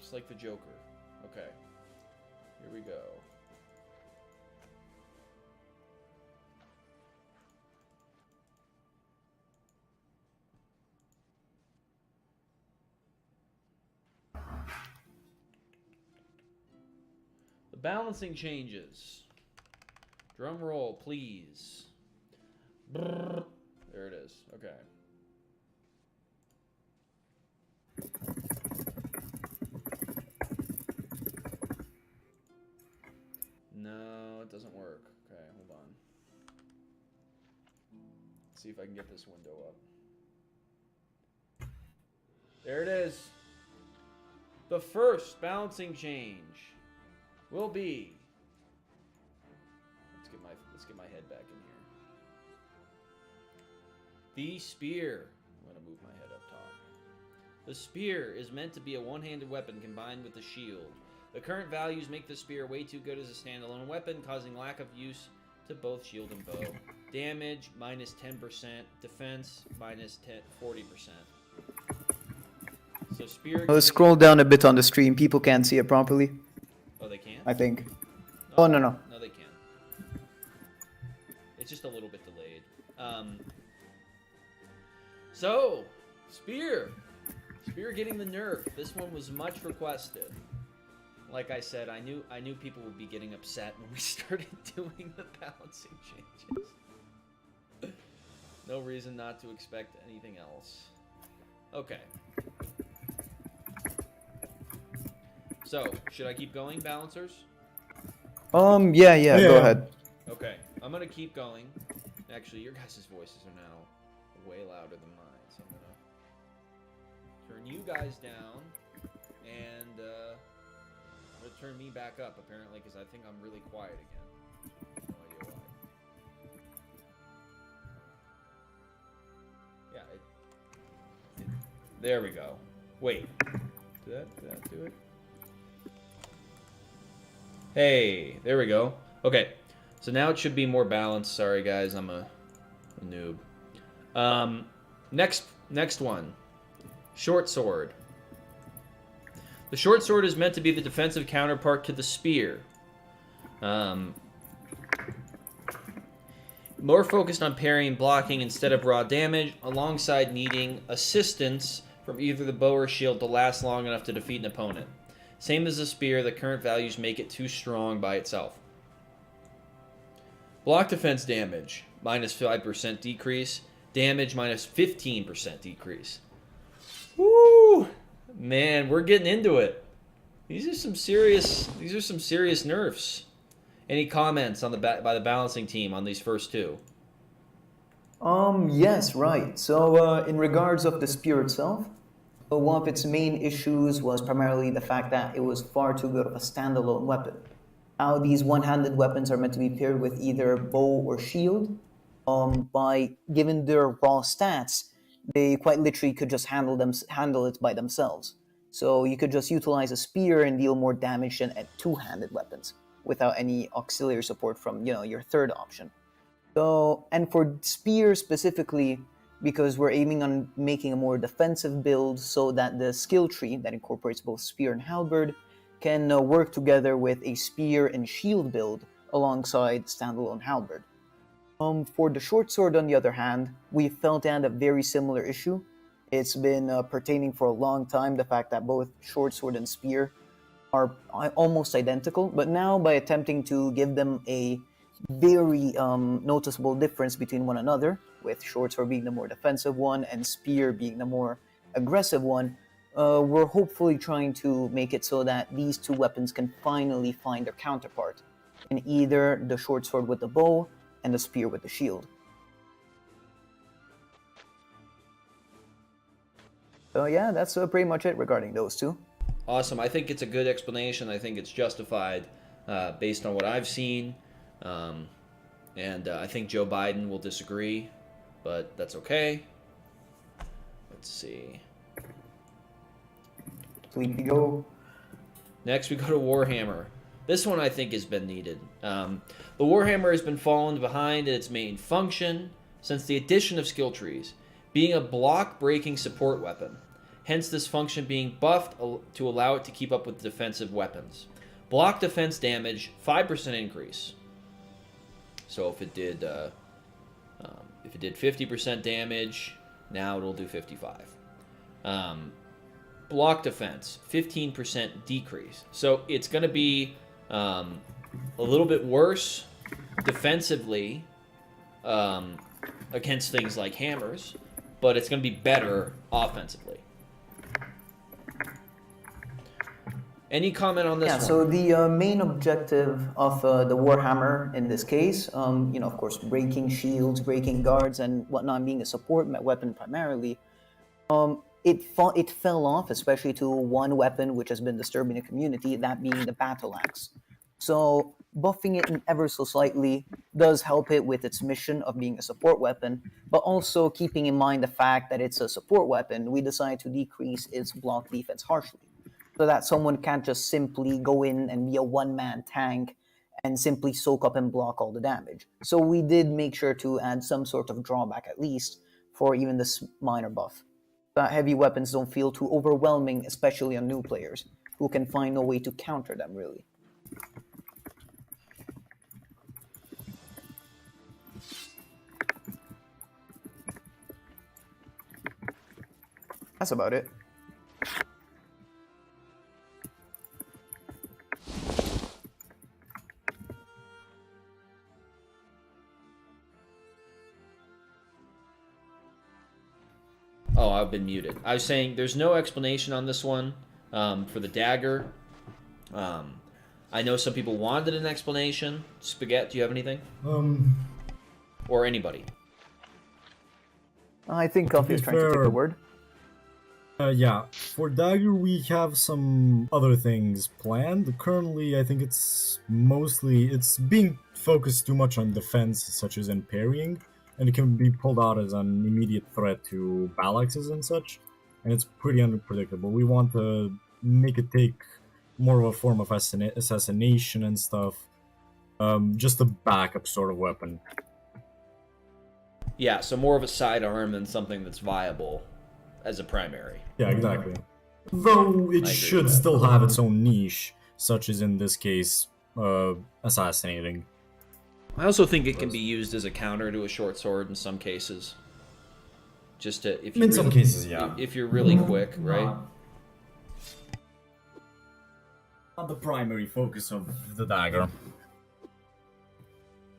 Just like the Joker. Okay. Here we go. The balancing changes. Drum roll, please. Brrr. There it is. Okay. No, it doesn't work. Okay, hold on. Let's see if I can get this window up. There it is. The first balancing change will be. Let's get my head back in here. The spear. I'm gonna move my head up top. The spear is meant to be a one-handed weapon combined with the shield. The current values make the spear way too good as a standalone weapon, causing lack of use to both shield and bow. Damage minus 10%, defense minus 40%. So spear. Let's scroll down a bit on the stream. People can't see it properly. Oh, they can't? I think. No, Oh, no. No, they can't. It's just a little bit delayed. So, spear. Spear getting the nerf. This one was much requested. Like I said, I knew people would be getting upset when we started doing the balancing changes. No reason not to expect anything else. Okay. So, should I keep going, balancers? Yeah, go ahead. Okay, I'm gonna keep going. Actually, your guys' voices are now way louder than mine, so I'm gonna turn you guys down, and I'm gonna turn me back up, apparently, because I think I'm really quiet again. No idea why. Yeah, there we go. Wait, did that do it? Hey, there we go. Okay, so now it should be more balanced. Sorry, guys, I'm a noob. Next one. Short sword. The short sword is meant to be the defensive counterpart to the spear. More focused on parrying and blocking instead of raw damage, alongside needing assistance from either the bow or shield to last long enough to defeat an opponent. Same as the spear, the current values make it too strong by itself. Block defense damage, minus 5% decrease. Damage, minus 15% decrease. Woo! Man, we're getting into it. These are some serious nerfs. Any comments on by the balancing team on these first two? Yes, right. So, in regards of the spear itself, one of its main issues was primarily the fact that it was far too good of a standalone weapon. How these one-handed weapons are meant to be paired with either bow or shield. By given their raw stats, they quite literally could just handle it by themselves. So you could just utilize a spear and deal more damage than at two-handed weapons, without any auxiliary support from your third option. So, and for spear specifically, because we're aiming on making a more defensive build, so that the skill tree that incorporates both spear and halberd can work together with a spear and shield build alongside standalone halberd. For the short sword, on the other hand, we felt had a very similar issue. It's been pertaining for a long time, the fact that both short sword and spear are almost identical, but now by attempting to give them a very noticeable difference between one another, with short sword being the more defensive one and spear being the more aggressive one, we're hopefully trying to make it so that these two weapons can finally find their counterpart in either the short sword with the bow and the spear with the shield. So yeah, that's pretty much it regarding those two. Awesome. I think it's a good explanation. I think it's justified based on what I've seen. And I think Joe Biden will disagree, but that's okay. Let's see. Sleepy go. Next, we go to Warhammer. This one I think has been needed. The Warhammer has been fallen behind in its main function since the addition of skill trees, being a block-breaking support weapon. Hence this function being buffed to allow it to keep up with defensive weapons. Block defense damage, 5% increase. So if it did 50% damage, now it'll do 55. Block defense, 15% decrease. So it's going to be a little bit worse defensively against things like hammers, but it's going to be better offensively. Any comment on this one? So the main objective of the Warhammer in this case, of course, breaking shields, breaking guards, and whatnot, being a support weapon primarily, it fell off, especially to one weapon which has been disturbing the community, that being the battle axe. So buffing it ever so slightly does help it with its mission of being a support weapon, but also keeping in mind the fact that it's a support weapon, we decided to decrease its block defense harshly, so that someone can't just simply go in and be a one-man tank and simply soak up and block all the damage. So we did make sure to add some sort of drawback at least for even this minor buff. That heavy weapons don't feel too overwhelming, especially on new players, who can find no way to counter them, really. That's about it. Oh, I've been muted. I was saying there's no explanation on this one for the dagger. I know some people wanted an explanation. Spaghetti, do you have anything? Or anybody? I think Coffee is trying to take the word. Yeah, for dagger we have some other things planned. Currently, I think it's being focused too much on defense, such as in parrying, and it can be pulled out as an immediate threat to ballaxes and such, and it's pretty unpredictable. We want to make it take more of a form of assassination and stuff, just a backup sort of weapon. Yeah, so more of a sidearm than something that's viable as a primary. Yeah, exactly. Though it agree should with that. still have its own niche, such as in this case, assassinating. I also think it can be used as a counter to a short sword in some cases. Just to, if you In some cases, yeah. if you're really quick, right? Not the primary focus of the dagger.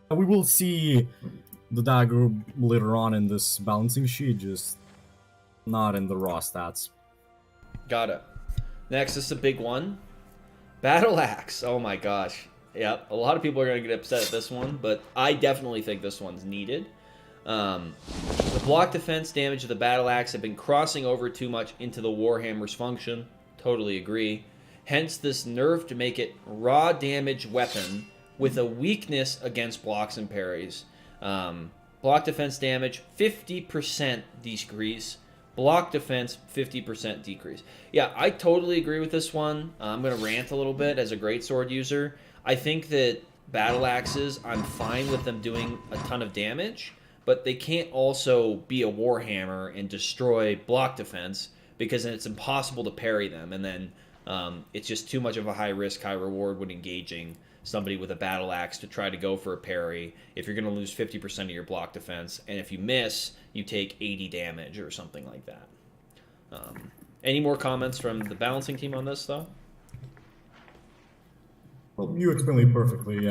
We will see the dagger later on in this balancing sheet, just not in the raw stats. Got it. Next is a big one. Battle Axe. Oh my gosh. Yep. A lot of people are going to get upset at this one, but I definitely think this one's needed. The block defense damage of the Battle Axe have been crossing over too much into the Warhammer's function. Totally agree. Hence this nerf to make it raw damage weapon with a weakness against blocks and parries. Block defense damage, 50% decrease. Block defense, 50% decrease. Yeah, I totally agree with this one. I'm going to rant a little bit as a greatsword user. I think that battle axes, I'm fine with them doing a ton of damage, but they can't also be a warhammer and destroy block defense, because then it's impossible to parry them, and then it's just too much of a high risk, high reward when engaging somebody with a battle axe to try to go for a parry if you're going to lose 50% of your block defense, and if you miss, you take 80 damage or something like that. Any more comments from the balancing team on this, though? Well, you explained it perfectly.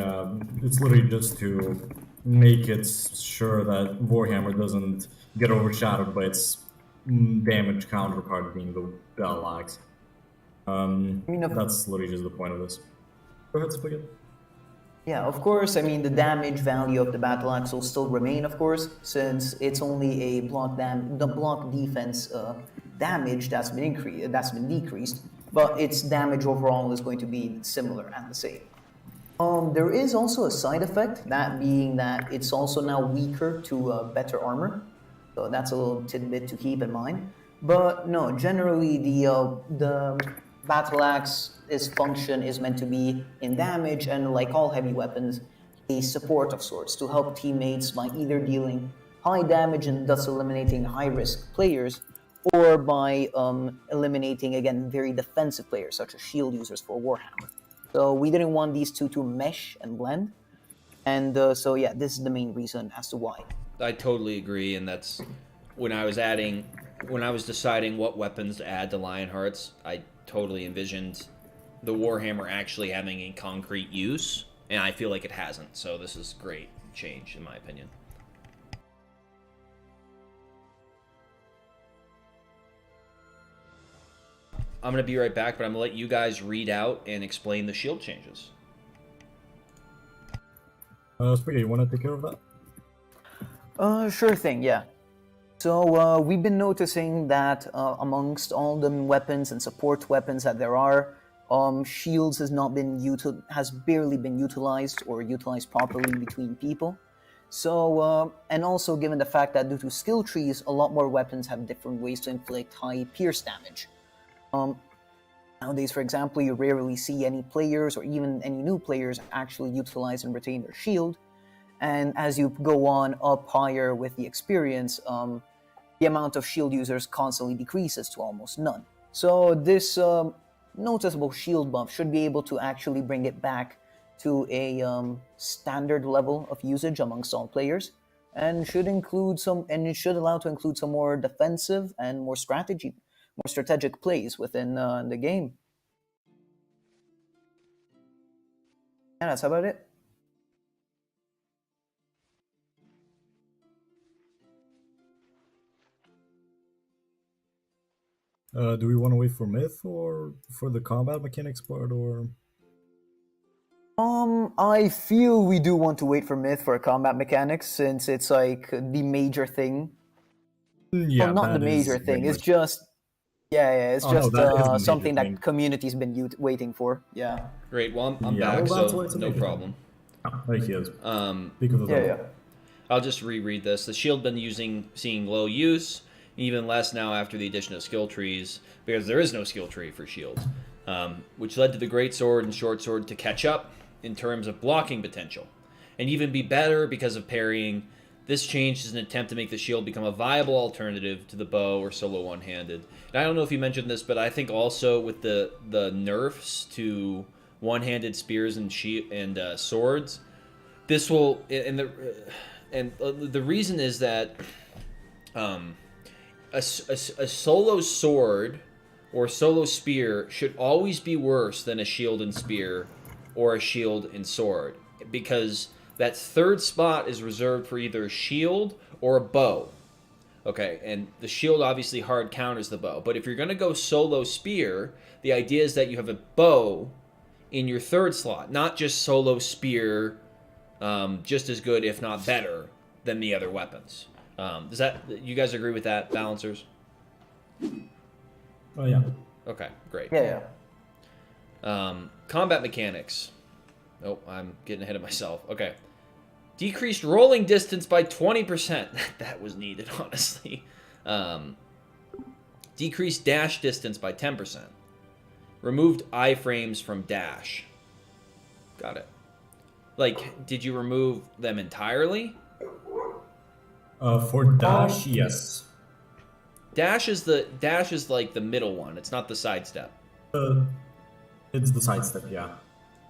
It's literally just to make it sure that Warhammer doesn't get overshadowed by its damage counterpart being the battle axe. That's literally just the point of this. Go ahead, Spaghetti. Yeah, of course. I mean, the damage value of the battle axe will still remain, of course, since it's only a the block defense damage that's been decreased, but its damage overall is going to be similar and the same. There is also a side effect, that being that it's also now weaker to better armor, so that's a little tidbit to keep in mind. But no, generally the battle axe's function is meant to be in damage, and like all heavy weapons, a support of sorts to help teammates by either dealing high damage and thus eliminating high-risk players, or by eliminating, again, very defensive players, such as shield users for Warhammer. So we didn't want these two to mesh and blend, and so yeah, this is the main reason as to why. I totally agree, and that's when I was deciding what weapons to add to Lionhearts, I totally envisioned the Warhammer actually having a concrete use, and I feel like it hasn't, so this is great change in my opinion. I'm going to be right back, but I'm going to let you guys read out and explain the shield changes. Spaghetti, you want to take care of that? Sure thing, yeah. So we've been noticing that amongst all the weapons and support weapons that there are, shields has barely been utilized or utilized properly between people. So and also given the fact that due to skill trees, a lot more weapons have different ways to inflict high pierce damage. Nowadays, for example, you rarely see any players or even any new players actually utilize and retain their shield. And as you go on up higher with the experience, the amount of shield users constantly decreases to almost none. So this noticeable shield buff should be able to actually bring it back to a standard level of usage amongst all players, and it should allow to include some more defensive and more strategic plays within the game. Yeah, that's about it. Do we want to wait for Myth or for the combat mechanics part, or? I feel we do want to wait for Myth for combat mechanics, since it's like the major thing. Yeah, well, not the major thing. It's just, it's something that community's been waiting for. Yeah. Great. Well, I'm back, so no problem. There he is. I'll just reread this. The shield been seeing low use, even less now after the addition of skill trees, because there is no skill tree for shields, which led to the great sword and short sword to catch up in terms of blocking potential, and even be better because of parrying This change is an attempt to make the shield become a viable alternative to the bow or solo one-handed. And I don't know if you mentioned this, but I think also with the nerfs to one-handed spears and swords, this will the reason is that a solo sword or solo spear should always be worse than a shield and spear or a shield and sword, because that third spot is reserved for either a shield or a bow. Okay, and the shield obviously hard counters the bow. But if you're going to go solo spear, the idea is that you have a bow in your third slot, not just solo spear, just as good, if not better, than the other weapons. Does that, you guys agree with that, balancers? Oh yeah. Okay, great. Yeah. Combat mechanics. Oh, I'm getting ahead of myself. Okay. Decreased rolling distance by 20%. That was needed, honestly. Decreased dash distance by 10%. Removed iframes from dash. Got it. Like, did you remove them entirely? For dash, yes. Dash is like the middle one. It's not the sidestep. It's the sidestep, yeah.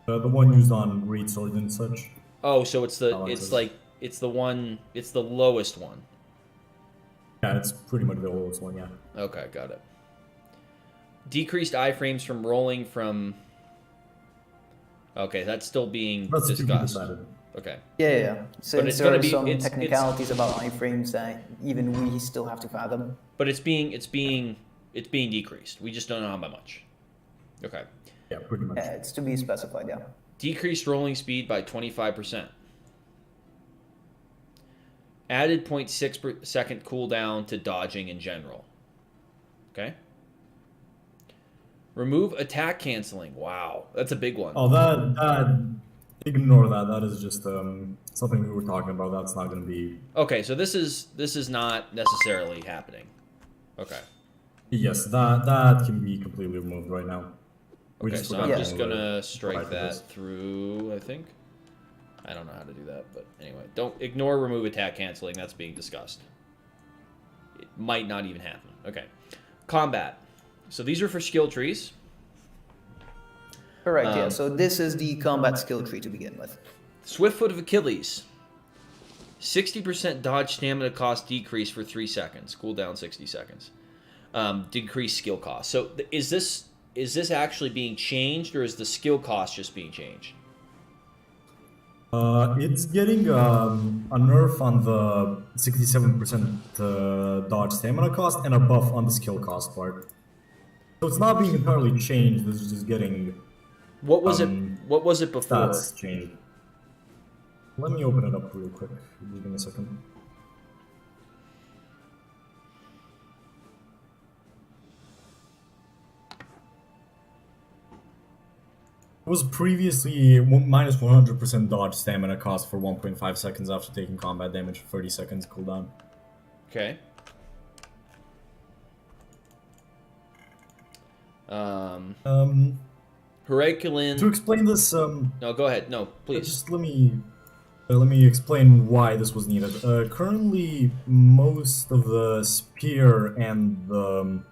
The one used on greatsword and such. Oh, so it's the lowest one. Yeah, it's pretty much the lowest one, yeah. Okay, got it. Decreased iframes from rolling from. Okay, that's still being discussed. Okay. Yeah. But Since it's there gonna are be some it's technicalities about iframes that even we still have to fathom. but it's being decreased. We just don't know how much. Okay. Yeah, pretty much. Yeah, it's to be specified, yeah. Decreased rolling speed by 25%. Added 0.6 per second cooldown to dodging in general. Okay. Remove attack canceling. Wow, that's a big one. Oh, that ignore that. That is just something we were talking about. That's not going to be. Okay, so this is not necessarily happening. Okay. Yes, that can be completely removed right now. We Okay, just so forgot I'm to just remove gonna it. strike Right, that this. through, I think. I don't know how to do that, but anyway. Don't ignore remove attack canceling. That's being discussed. It might not even happen. Okay. Combat. So these are for skill trees. Correct, yeah. So this is the combat skill tree to begin with. Swift Foot of Achilles. 60% dodge stamina cost decrease for 3 seconds. Cooldown 60 seconds. Decrease skill cost. So is this actually being changed, or is the skill cost just being changed? It's getting a nerf on the 67% dodge stamina cost and a buff on the skill cost part. So it's not being entirely changed. This is just getting What was it before? stats changed. Let me open it up real quick. Give me a second. It was previously minus 100% dodge stamina cost for 1.5 seconds after taking combat damage, 30 seconds cooldown. Okay. Herculean. To explain this, No, go ahead. No, please. just let me explain why this was needed. Currently, most of the spear and the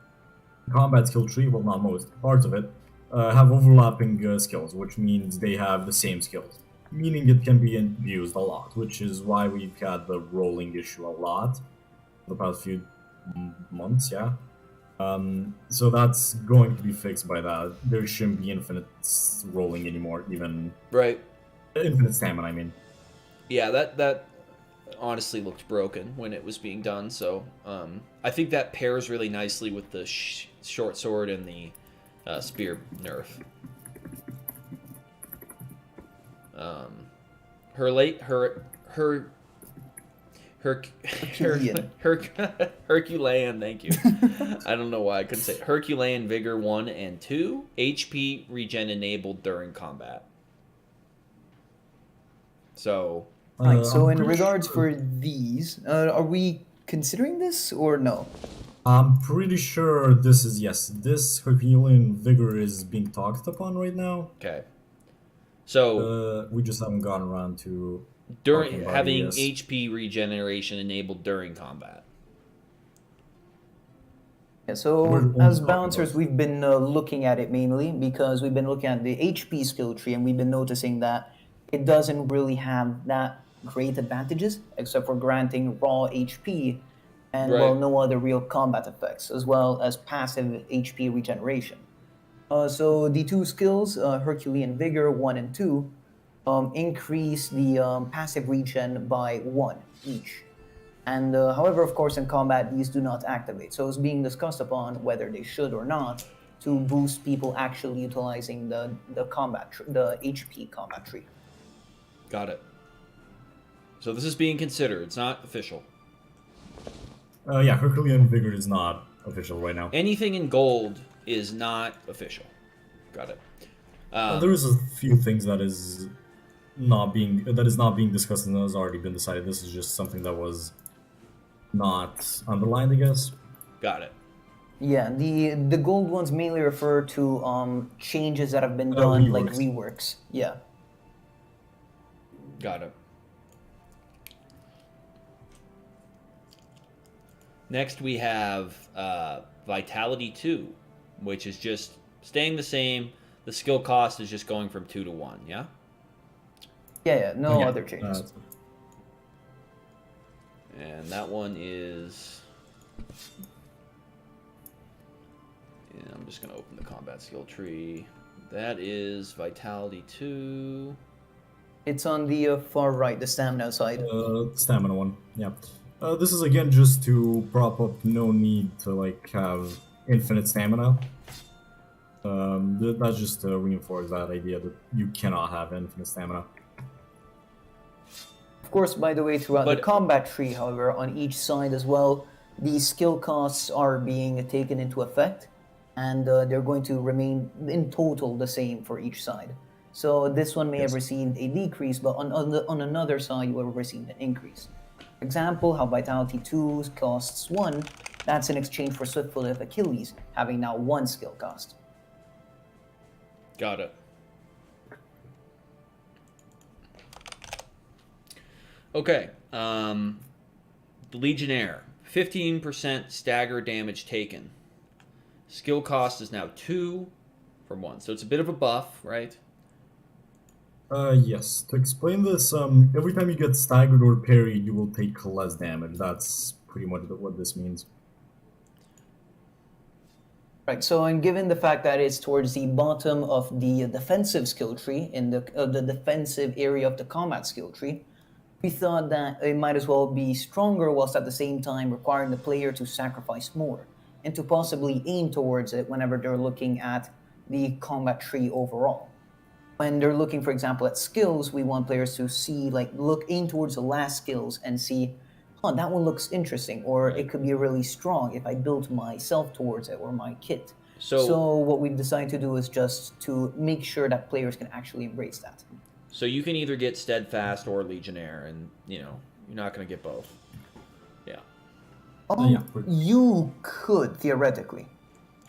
combat skill tree, well, not most, parts of it, have overlapping skills, which means they have the same skills, meaning it can be used a lot, which is why we've had the rolling issue a lot the past few months, yeah. So that's going to be fixed by that. There shouldn't be infinite rolling anymore, even Right. infinite stamina, I mean. Yeah, that honestly looked broken when it was being done. So I think that pairs really nicely with the short sword and the spear nerf. Herculean, thank you. I don't know why I couldn't say Herculean Vigor 1 and 2, HP regen enabled during combat. So Right, so I'm in pretty regards sure- for these, are we considering this or no? I'm pretty sure this is yes. This Herculean Vigor is being talked upon right now. okay. So We just haven't gotten around to during talking about, having yes. HP regeneration enabled during combat. Yeah, so We're only as talking bouncers, about- we've been looking at it mainly because we've been looking at the HP skill tree, and we've been noticing that it doesn't really have that great advantages, except for granting raw HP and, well, Right. no other real combat effects, as well as passive HP regeneration. So the two skills, Herculean Vigor 1 and 2, increase the passive regen by 1 each. And however, of course, in combat, these do not activate. So it's being discussed upon whether they should or not to boost people actually utilizing the HP combat tree. Got it. So this is being considered. It's not official. Yeah, Herculean Vigor is not official right now. Anything in gold is not official. Got it. There is a few things that is not being discussed and has already been decided. This is just something that was not underlined, I guess. Got it. Yeah, the gold ones mainly refer to changes that have been done, like reworks. reworks. Yeah. Got it. Next we have Vitality 2, which is just staying the same. The skill cost is just going from 2 to 1, yeah? Yeah, no Yeah, other changes. And that one is... Yeah, I'm just going to open the combat skill tree. That is Vitality 2. It's on the far right, the stamina side. Stamina one, yeah. This is again just to prop up no need to like have infinite stamina. That's just to reinforce that idea that you cannot have infinite stamina. Of course, by the way, throughout the But- combat tree, however, on each side as well, the skill costs are being taken into effect, and they're going to remain in total the same for each side. So this one may have received a decrease, but on another side, you will have received an increase. For example, how Vitality 2 costs 1, that's in exchange for Swift-Foot of Achilles, having now 1 skill cost. Got it. Okay. The Legionnaire. 15% stagger damage taken. Skill cost is now 2 from 1. So it's a bit of a buff, right? Yes. To explain this, every time you get staggered or parried, you will take less damage. That's pretty much what this means. Right, so and given the fact that it's towards the bottom of the defensive skill tree, in the defensive area of the combat skill tree, we thought that it might as well be stronger whilst at the same time requiring the player to sacrifice more, and to possibly aim towards it whenever they're looking at the combat tree overall. When they're looking, for example, at skills, we want players to see, aim towards the last skills and see, that one looks interesting, or it could be really strong if I built myself towards it or my kit. So what we've decided to do is just to make sure that players can actually embrace that. So you can either get Steadfast or Legionnaire, and, you're not going to get both. Yeah. Yeah. You could, theoretically.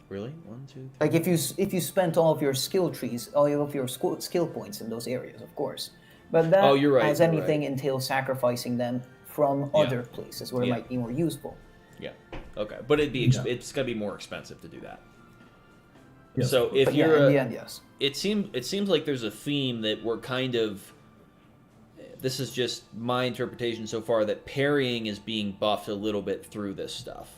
Really? 1, 2, 3. Like if you spent all of your skill trees, all of your skill points in those areas, of course. But that, You're right, as you're anything, right. entails sacrificing them from other places where it Yeah. might be more useful. Yeah. Okay. But it's going to be more expensive to do that. Yes. So if But yeah, you're in the end, yes. it seems like there's a theme that we're kind of, this is just my interpretation so far, that parrying is being buffed a little bit through this stuff.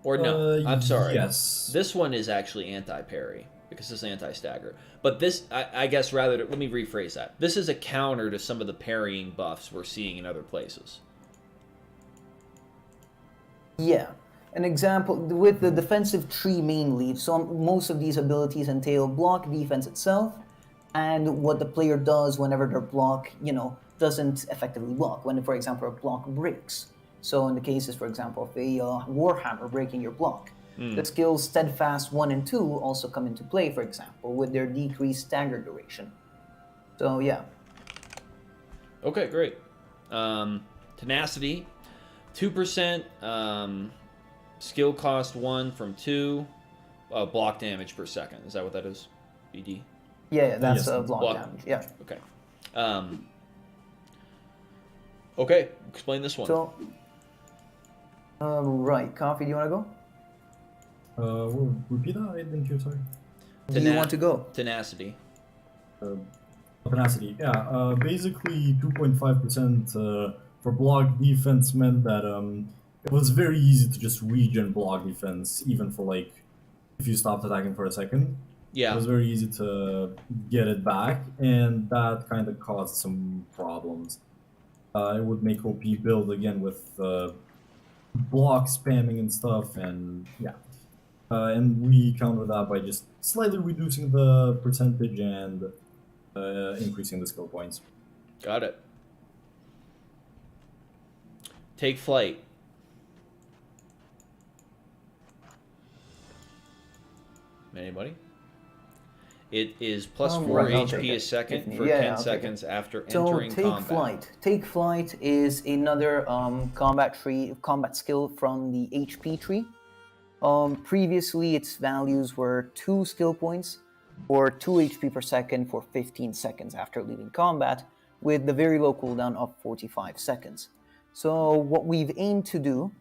Or no, I'm sorry. Yes. This one is actually anti-parry because it's anti-stagger. But this, I guess let me rephrase that. This is a counter to some of the parrying buffs we're seeing in other places. Yeah. An example, with the defensive tree mainly, most of these abilities entail block defense itself, and what the player does whenever their block, doesn't effectively block. When, for example, a block breaks. So in the cases, for example, of a Warhammer breaking your block, the skills Steadfast 1 and 2 also come into play, for example, with their decreased stagger duration. So yeah. Okay, great. Tenacity, 2%. Skill cost 1 from 2. Block damage per second. Is that what that is? BD? Yeah, that's Yes. block Block. damage. Yeah. Okay. Okay, explain this one. So, right, Coffee, do you want to go? Repeat that? I didn't hear, sorry. Do you want to go? Tenacity. Tenacity, yeah. Basically, 2.5% for block defense meant that it was very easy to just regen block defense, even for like if you stopped attacking for a second. Yeah. It was very easy to get it back, and that kind of caused some problems. It would make OP build again with block spamming and stuff, and yeah. And we counter that by just slightly reducing the percentage and increasing the skill points. Got it. Take flight. Anybody? It is plus 4 right, I'll HP take a it. second If- for yeah, 10 I'll take seconds after So entering take combat. flight. Take flight is another combat skill from the HP tree. Previously, its values were 2 skill points or 2 HP per second for 15 seconds after leaving combat, with the very low cooldown of 45 seconds. So what we've aimed to do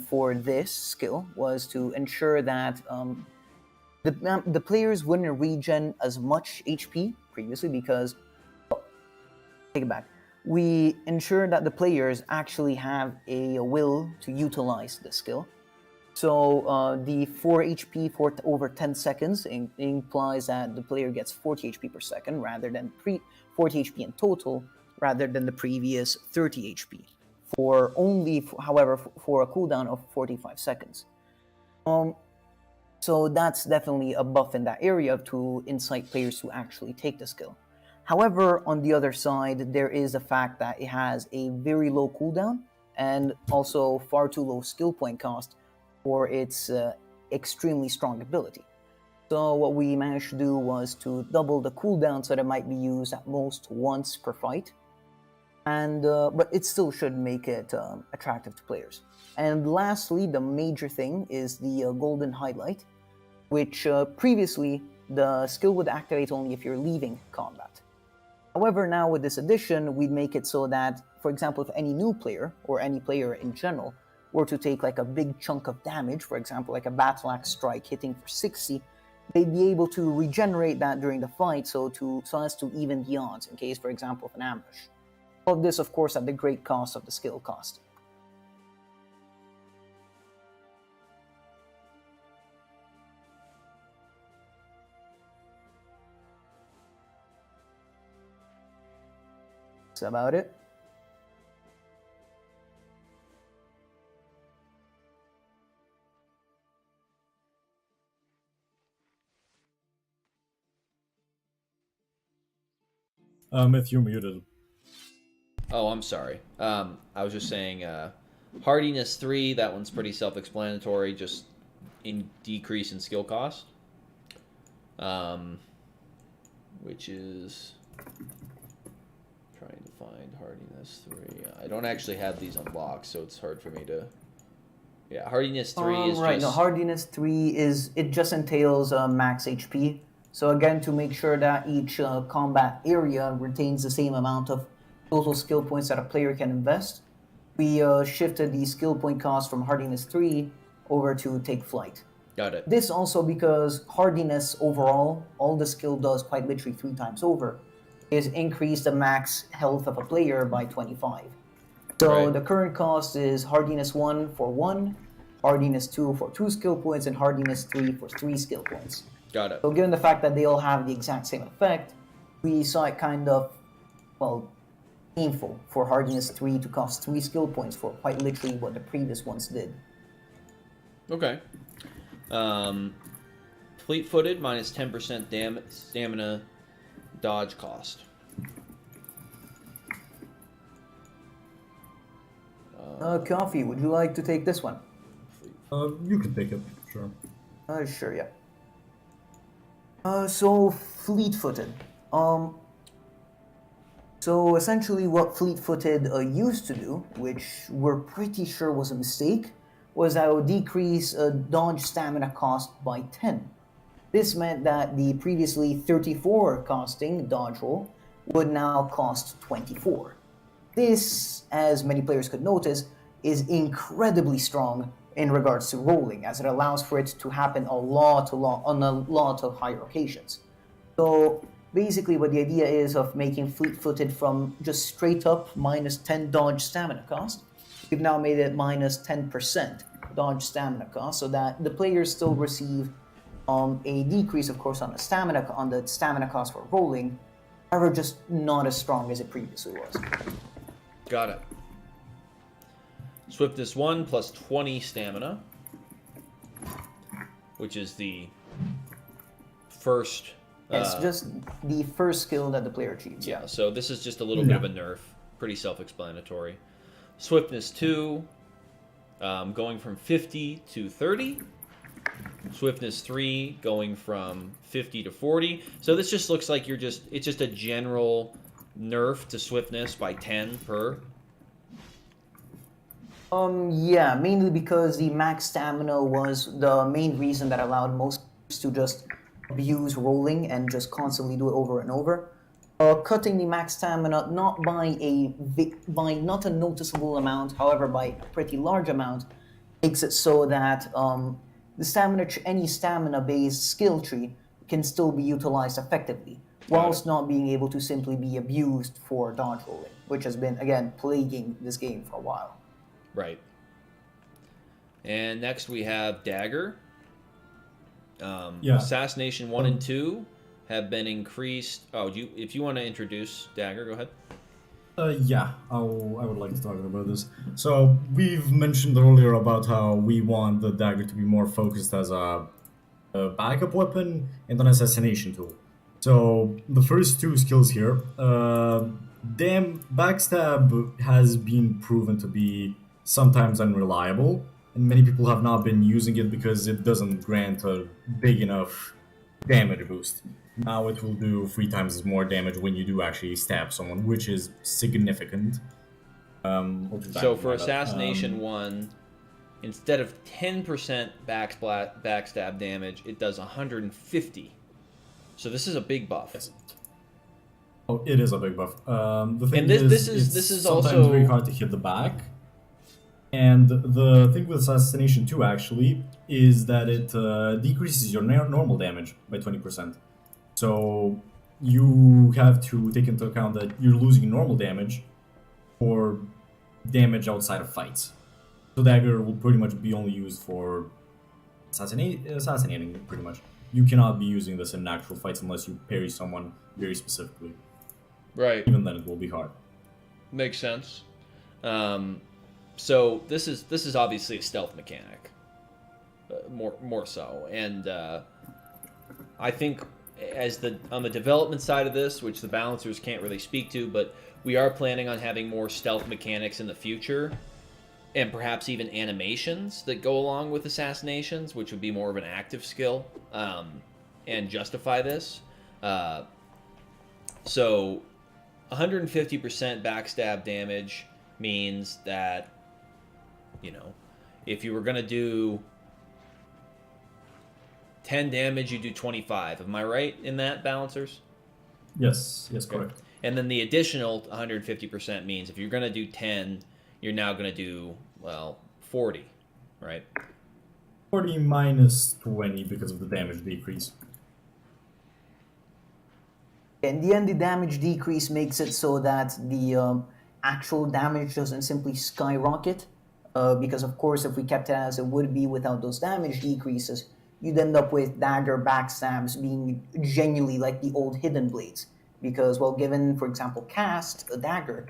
for this skill was to ensure that the players wouldn't regen as much HP previously because, take it back, we ensure that the players actually have a will to utilize the skill. So the 4 HP for over 10 seconds implies that the player gets 40 HP per second rather than 40 HP in total, rather than the previous 30 HP. However, for a cooldown of 45 seconds. So that's definitely a buff in that area to incite players to actually take the skill. However, on the other side, there is the fact that it has a very low cooldown and also far too low skill point cost for its extremely strong ability. So what we managed to do was to double the cooldown so that it might be used at most once per fight, and but it still should make it attractive to players. And lastly, the major thing is the golden highlight, which previously the skill would activate only if you're leaving combat. However, now with this addition, we make it so that, for example, if any new player or any player in general were to take like a big chunk of damage, for example, like a battle axe strike hitting for 60, they'd be able to regenerate that during the fight so as to even the odds in case, for example, of an ambush. All of this, of course, at the great cost of the skill cost. That's about it. If you're muted. Oh, I'm sorry. I was just saying hardiness 3, that one's pretty self-explanatory, just in decrease in skill cost. Which is trying to find hardiness 3. I don't actually have these unlocked, so it's hard for me to. Yeah, hardiness 3 is right. just. No, hardiness 3 it just entails max HP. So again, to make sure that each combat area retains the same amount of total skill points that a player can invest, we shifted the skill point cost from hardiness 3 over to take flight. Got it. This also because hardiness overall, all the skill does quite literally 3 times over, is increase the max health of a player by 25. So Right. the current cost is hardiness 1 for 1, hardiness 2 for 2 skill points, and hardiness 3 for 3 skill points. Got it. So given the fact that they all have the exact same effect, we saw it kind of, well, painful for hardiness 3 to cost 3 skill points for quite literally what the previous ones did. Okay. Fleet-footed minus 10% stamina dodge cost. Coffee, would you like to take this one? You can take it, sure. Sure, yeah. So fleet-footed. So essentially what fleet-footed used to do, which we're pretty sure was a mistake, was that it would decrease dodge stamina cost by 10. This meant that the previously 34 costing dodge roll would now cost 24. This, as many players could notice, is incredibly strong in regards to rolling, as it allows for it to happen on a lot of higher occasions. So basically what the idea is of making fleet-footed from just straight up minus 10 dodge stamina cost, we've now made it minus 10% dodge stamina cost, so that the players still receive a decrease, of course, on the stamina cost for rolling, however, just not as strong as it previously was. Got it. Swiftness 1 plus 20 stamina, which is the first... It's just the first skill that the player achieves. Yeah, so this is just a little bit of a nerf. Pretty self-explanatory. Swiftness 2, going from 50 to 30. Swiftness 3, going from 50 to 40. So this just looks like it's just a general nerf to swiftness by 10 per. Yeah, mainly because the max stamina was the main reason that allowed most to just abuse rolling and just constantly do it over and over. Cutting the max stamina not by not a noticeable amount, however by a pretty large amount, makes it so that any stamina-based skill tree can still be utilized effectively, whilst not being able to simply be abused for dodge rolling, which has been, again, plaguing this game for a while. Right. And next we have Dagger. Assassination 1 and 2 have been increased. Oh, if you want to introduce Dagger, go ahead. I would like to talk about this. So we've mentioned earlier about how we want the dagger to be more focused as a backup weapon and an assassination tool. So the first two skills here, backstab has been proven to be sometimes unreliable, and many people have not been using it because it doesn't grant a big enough damage boost. Now it will do 3 times more damage when you do actually stab someone, which is significant. So for Assassination 1, instead of 10% backstab damage, it does 150. So this is a big buff. Yes. Oh, it is a big buff. The thing and this is sometimes also very hard to hit the back. And the thing with Assassination 2 actually is that it decreases your normal damage by 20%. So you have to take into account that you're losing normal damage or damage outside of fights. So Dagger will pretty much be only used for assassinating, pretty much. You cannot be using this in actual fights unless you parry someone very specifically. Right. Even then, it will be hard. Makes sense. So this is obviously a stealth mechanic, more so, and I think on the development side of this, which the balancers can't really speak to, but we are planning on having more stealth mechanics in the future, and perhaps even animations that go along with assassinations, which would be more of an active skill, and justify this. So 150% backstab damage means that, if you were going to do 10 damage, you do 25. Am I right in that, balancers? Yes, correct. And then the additional 150% means if you're going to do 10, you're now going to do, 40, right? 40 minus 20 because of the damage decrease. In the end, the damage decrease makes it so that the actual damage doesn't simply skyrocket, because of course if we kept it as it would be without those damage decreases, you'd end up with dagger backstabs being genuinely like the old hidden blades. Because, given, for example, cast a dagger,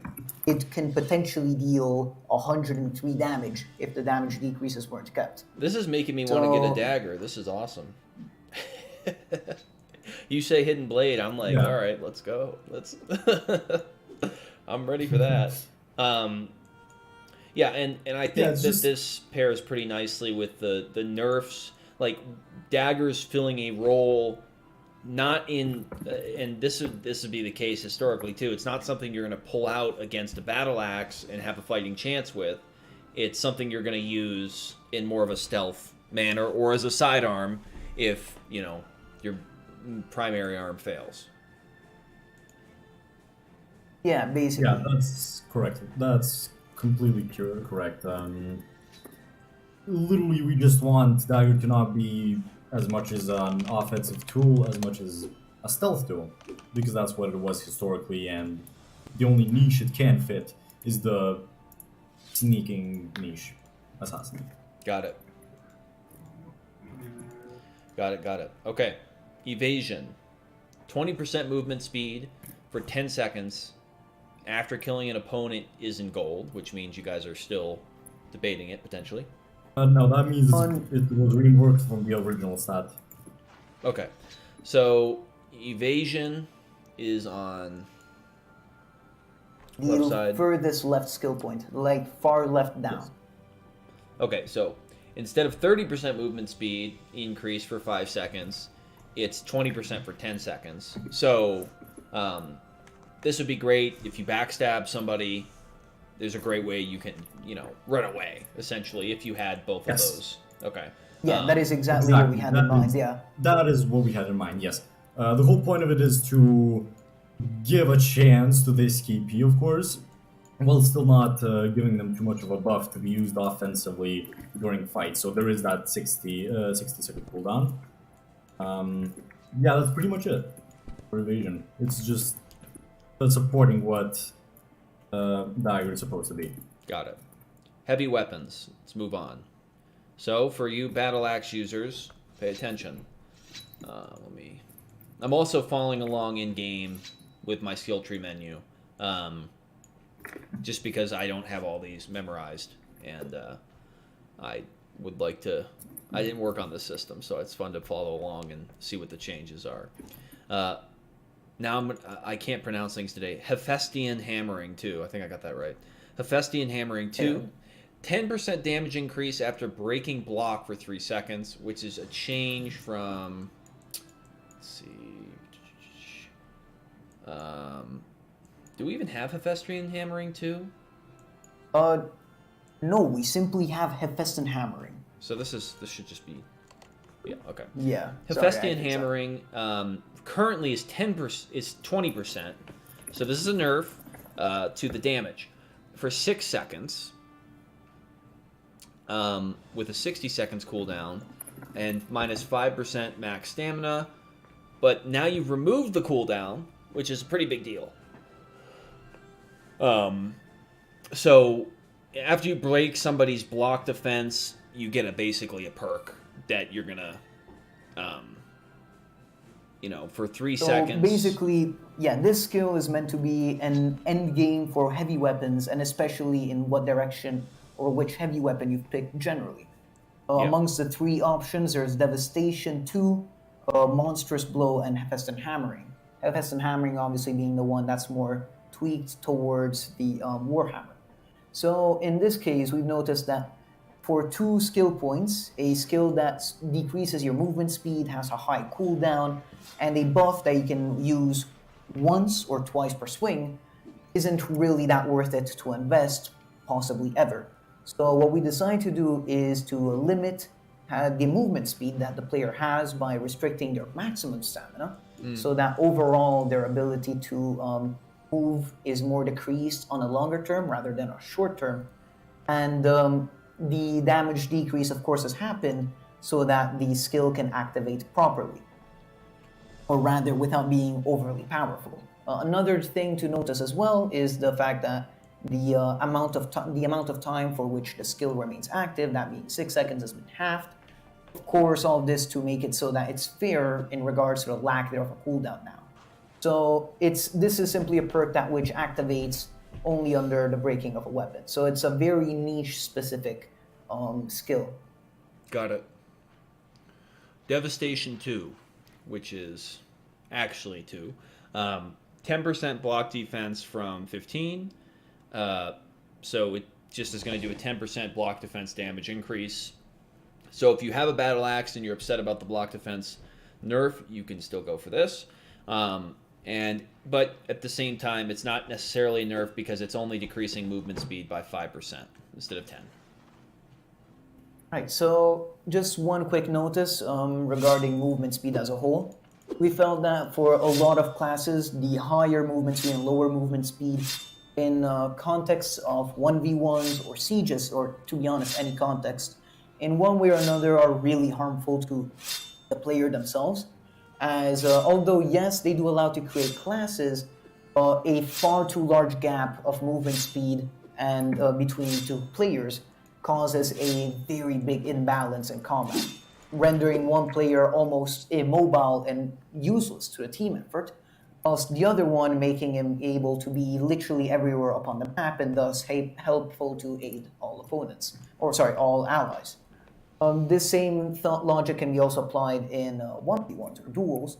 it can potentially deal 103 damage if the damage decreases weren't kept. This is making me want to get a dagger. This is awesome. You say hidden blade, I'm like, all right, let's go. I'm ready for that. And I think that this pairs pretty nicely with the nerfs. Like, daggers filling a role, not in, and this would be the case historically too. It's not something you're going to pull out against a battle axe and have a fighting chance with. It's something you're going to use in more of a stealth manner or as a sidearm if your primary arm fails. Yeah, basically. Yeah, that's correct. That's completely correct. Literally, we just want Dagger to not be as much as an offensive tool as much as a stealth tool, because that's what it was historically, and the only niche it can fit is the sneaking niche assassin. Got it. Got it. Okay. Evasion. 20% movement speed for 10 seconds after killing an opponent is in gold, which means you guys are still debating it potentially. No, that means On- it was reworked from the original stat. Okay. So evasion is on left The side. furthest left skill point, like far left down. Okay, so instead of 30% movement speed increase for 5 seconds, it's 20% for 10 seconds. So this would be great if you backstab somebody. There's a great way you can, run away, essentially, if you had both Yes. of those. Okay. Yeah, that is exactly what we had in mind. Yeah. That is what we had in mind, yes. The whole point of it is to give a chance to this KP, of course, while still not giving them too much of a buff to be used offensively during fights. So there is that 60-second cooldown. Yeah, that's pretty much it for evasion. It's just supporting what Dagger is supposed to be. Got it. Heavy weapons. Let's move on. So, for you battle axe users, pay attention. I'm also following along in game with my skill tree menu, just because I don't have all these memorized, and I would like to. I didn't work on this system, so it's fun to follow along and see what the changes are. Now I can't pronounce things today. Hephaestian hammering 2. I think I got that right. Hephaestian hammering 2. 10% damage increase after breaking block for 3 seconds, which is a change from. Let's see. Do we even have Hephaestian hammering 2? No, we simply have Hephaestion hammering. So this should just be. Yeah. Okay. Yeah. Hephaestian hammering currently is 20%. So this is a nerf to the damage for 6 seconds, with a 60 seconds cooldown, and minus 5% max stamina. But now you've removed the cooldown, which is a pretty big deal. So after you break somebody's block defense, you get basically a perk that you're gonna, for 3 seconds. Basically, yeah, this skill is meant to be an end game for heavy weapons, and especially in what direction or which heavy weapon you've picked generally. Amongst the 3 options, there's Devastation 2, Monstrous Blow, and Hephaestion Hammering. Hephaestion Hammering obviously being the one that's more tweaked towards the Warhammer. So in this case, we've noticed that for 2 skill points, a skill that decreases your movement speed, has a high cooldown, and a buff that you can use once or twice per swing isn't really that worth it to invest, possibly ever. So what we decide to do is to limit the movement speed that the player has by restricting their maximum stamina, so that overall their ability to move is more decreased on a longer term rather than a short term. And the damage decrease, of course, has happened so that the skill can activate properly, or rather without being overly powerful. Another thing to notice as well is the fact that the amount of time for which the skill remains active, that being 6 seconds, has been halved. Of course, all of this to make it so that it's fair in regards to the lack thereof a cooldown now. So this is simply a perk that which activates only under the breaking of a weapon. So it's a very niche specific skill. Got it. Devastation 2, which is actually 2. 10% block defense from 15. So it just is going to do a 10% block defense damage increase. So if you have a battle axe and you're upset about the block defense nerf, you can still go for this. But at the same time, it's not necessarily a nerf because it's only decreasing movement speed by 5% instead of 10. Right, so just one quick notice regarding movement speed as a whole. We found that for a lot of classes, the higher movement speed and lower movement speed in contexts of 1v1s or sieges, or to be honest, any context, in one way or another are really harmful to the player themselves. As although, yes, they do allow to create classes, a far too large gap of movement speed and between two players causes a very big imbalance in combat, rendering one player almost immobile and useless to the team effort, whilst the other one making him able to be literally everywhere upon the map and thus helpful to aid all opponents, or sorry, all allies. This same thought logic can be also applied in 1v1s or duels,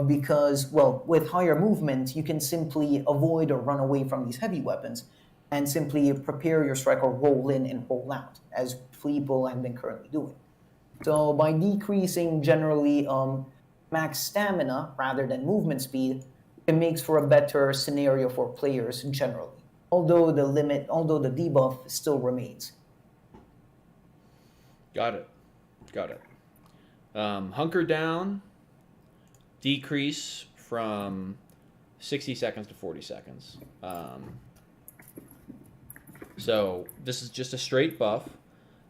because, well, with higher movement, you can simply avoid or run away from these heavy weapons and simply prepare your strike or roll in and roll out, as people have been currently doing. So by decreasing generally max stamina rather than movement speed, it makes for a better scenario for players generally. Although the debuff still remains. Got it. Hunker down, decrease from 60 seconds to 40 seconds. So this is just a straight buff.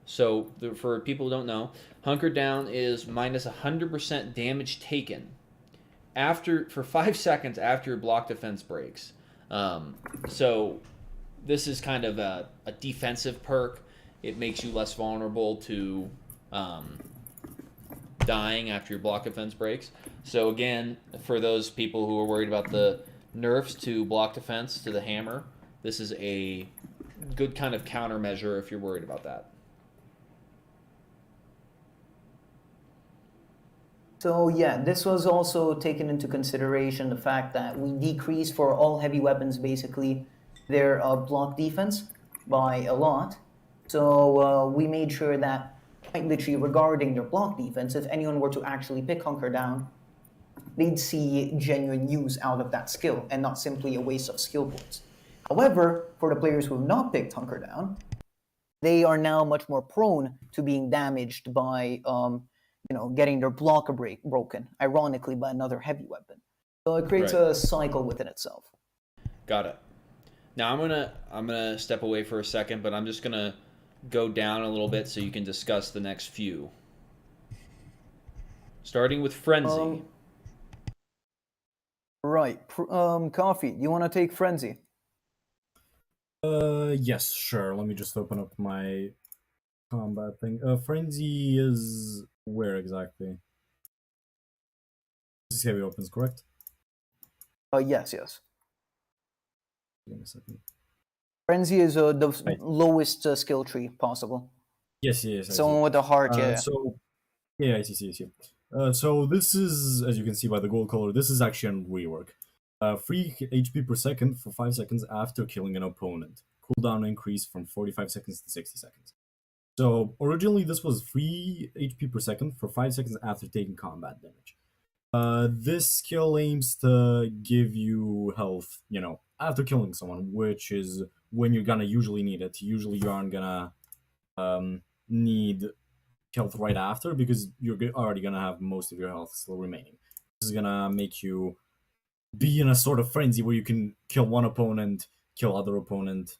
So for people who don't know, hunker down is minus 100% damage taken for 5 seconds after your block defense breaks. So this is kind of a defensive perk. It makes you less vulnerable to dying after your block defense breaks. So again, for those people who are worried about the nerfs to block defense to the hammer, this is a good kind of countermeasure if you're worried about that. So yeah, this was also taken into consideration, the fact that we decreased for all heavy weapons basically their block defense by a lot. So we made sure that, quite literally regarding their block defense, if anyone were to actually pick hunker down, they'd see genuine use out of that skill and not simply a waste of skill points. However, for the players who have not picked hunker down, they are now much more prone to being damaged by getting their blocker broken, ironically by another heavy weapon. So it creates Right. a cycle within itself. Got it. Now I'm gonna step away for a second, but I'm just gonna go down a little bit so you can discuss the next few. Starting with frenzy. Right. Coffee, you want to take frenzy? Yes, sure. Let me just open up my combat thing. Frenzy is where exactly? This is heavy opens, correct? Yes. Give me a second. Frenzy is the Right. lowest skill tree possible. Yes, I see. Someone with a heart, yeah. So, yeah, I see. So this is, as you can see by the gold color, this is actually a rework. Free HP per second for 5 seconds after killing an opponent. Cooldown increase from 45 seconds to 60 seconds. So originally this was free HP per second for 5 seconds after taking combat damage. This skill aims to give you health, after killing someone, which is when you're gonna usually need it. Usually you aren't gonna need health right after because you're already gonna have most of your health still remaining. This is gonna make you be in a sort of frenzy where you can kill one opponent, kill other opponent,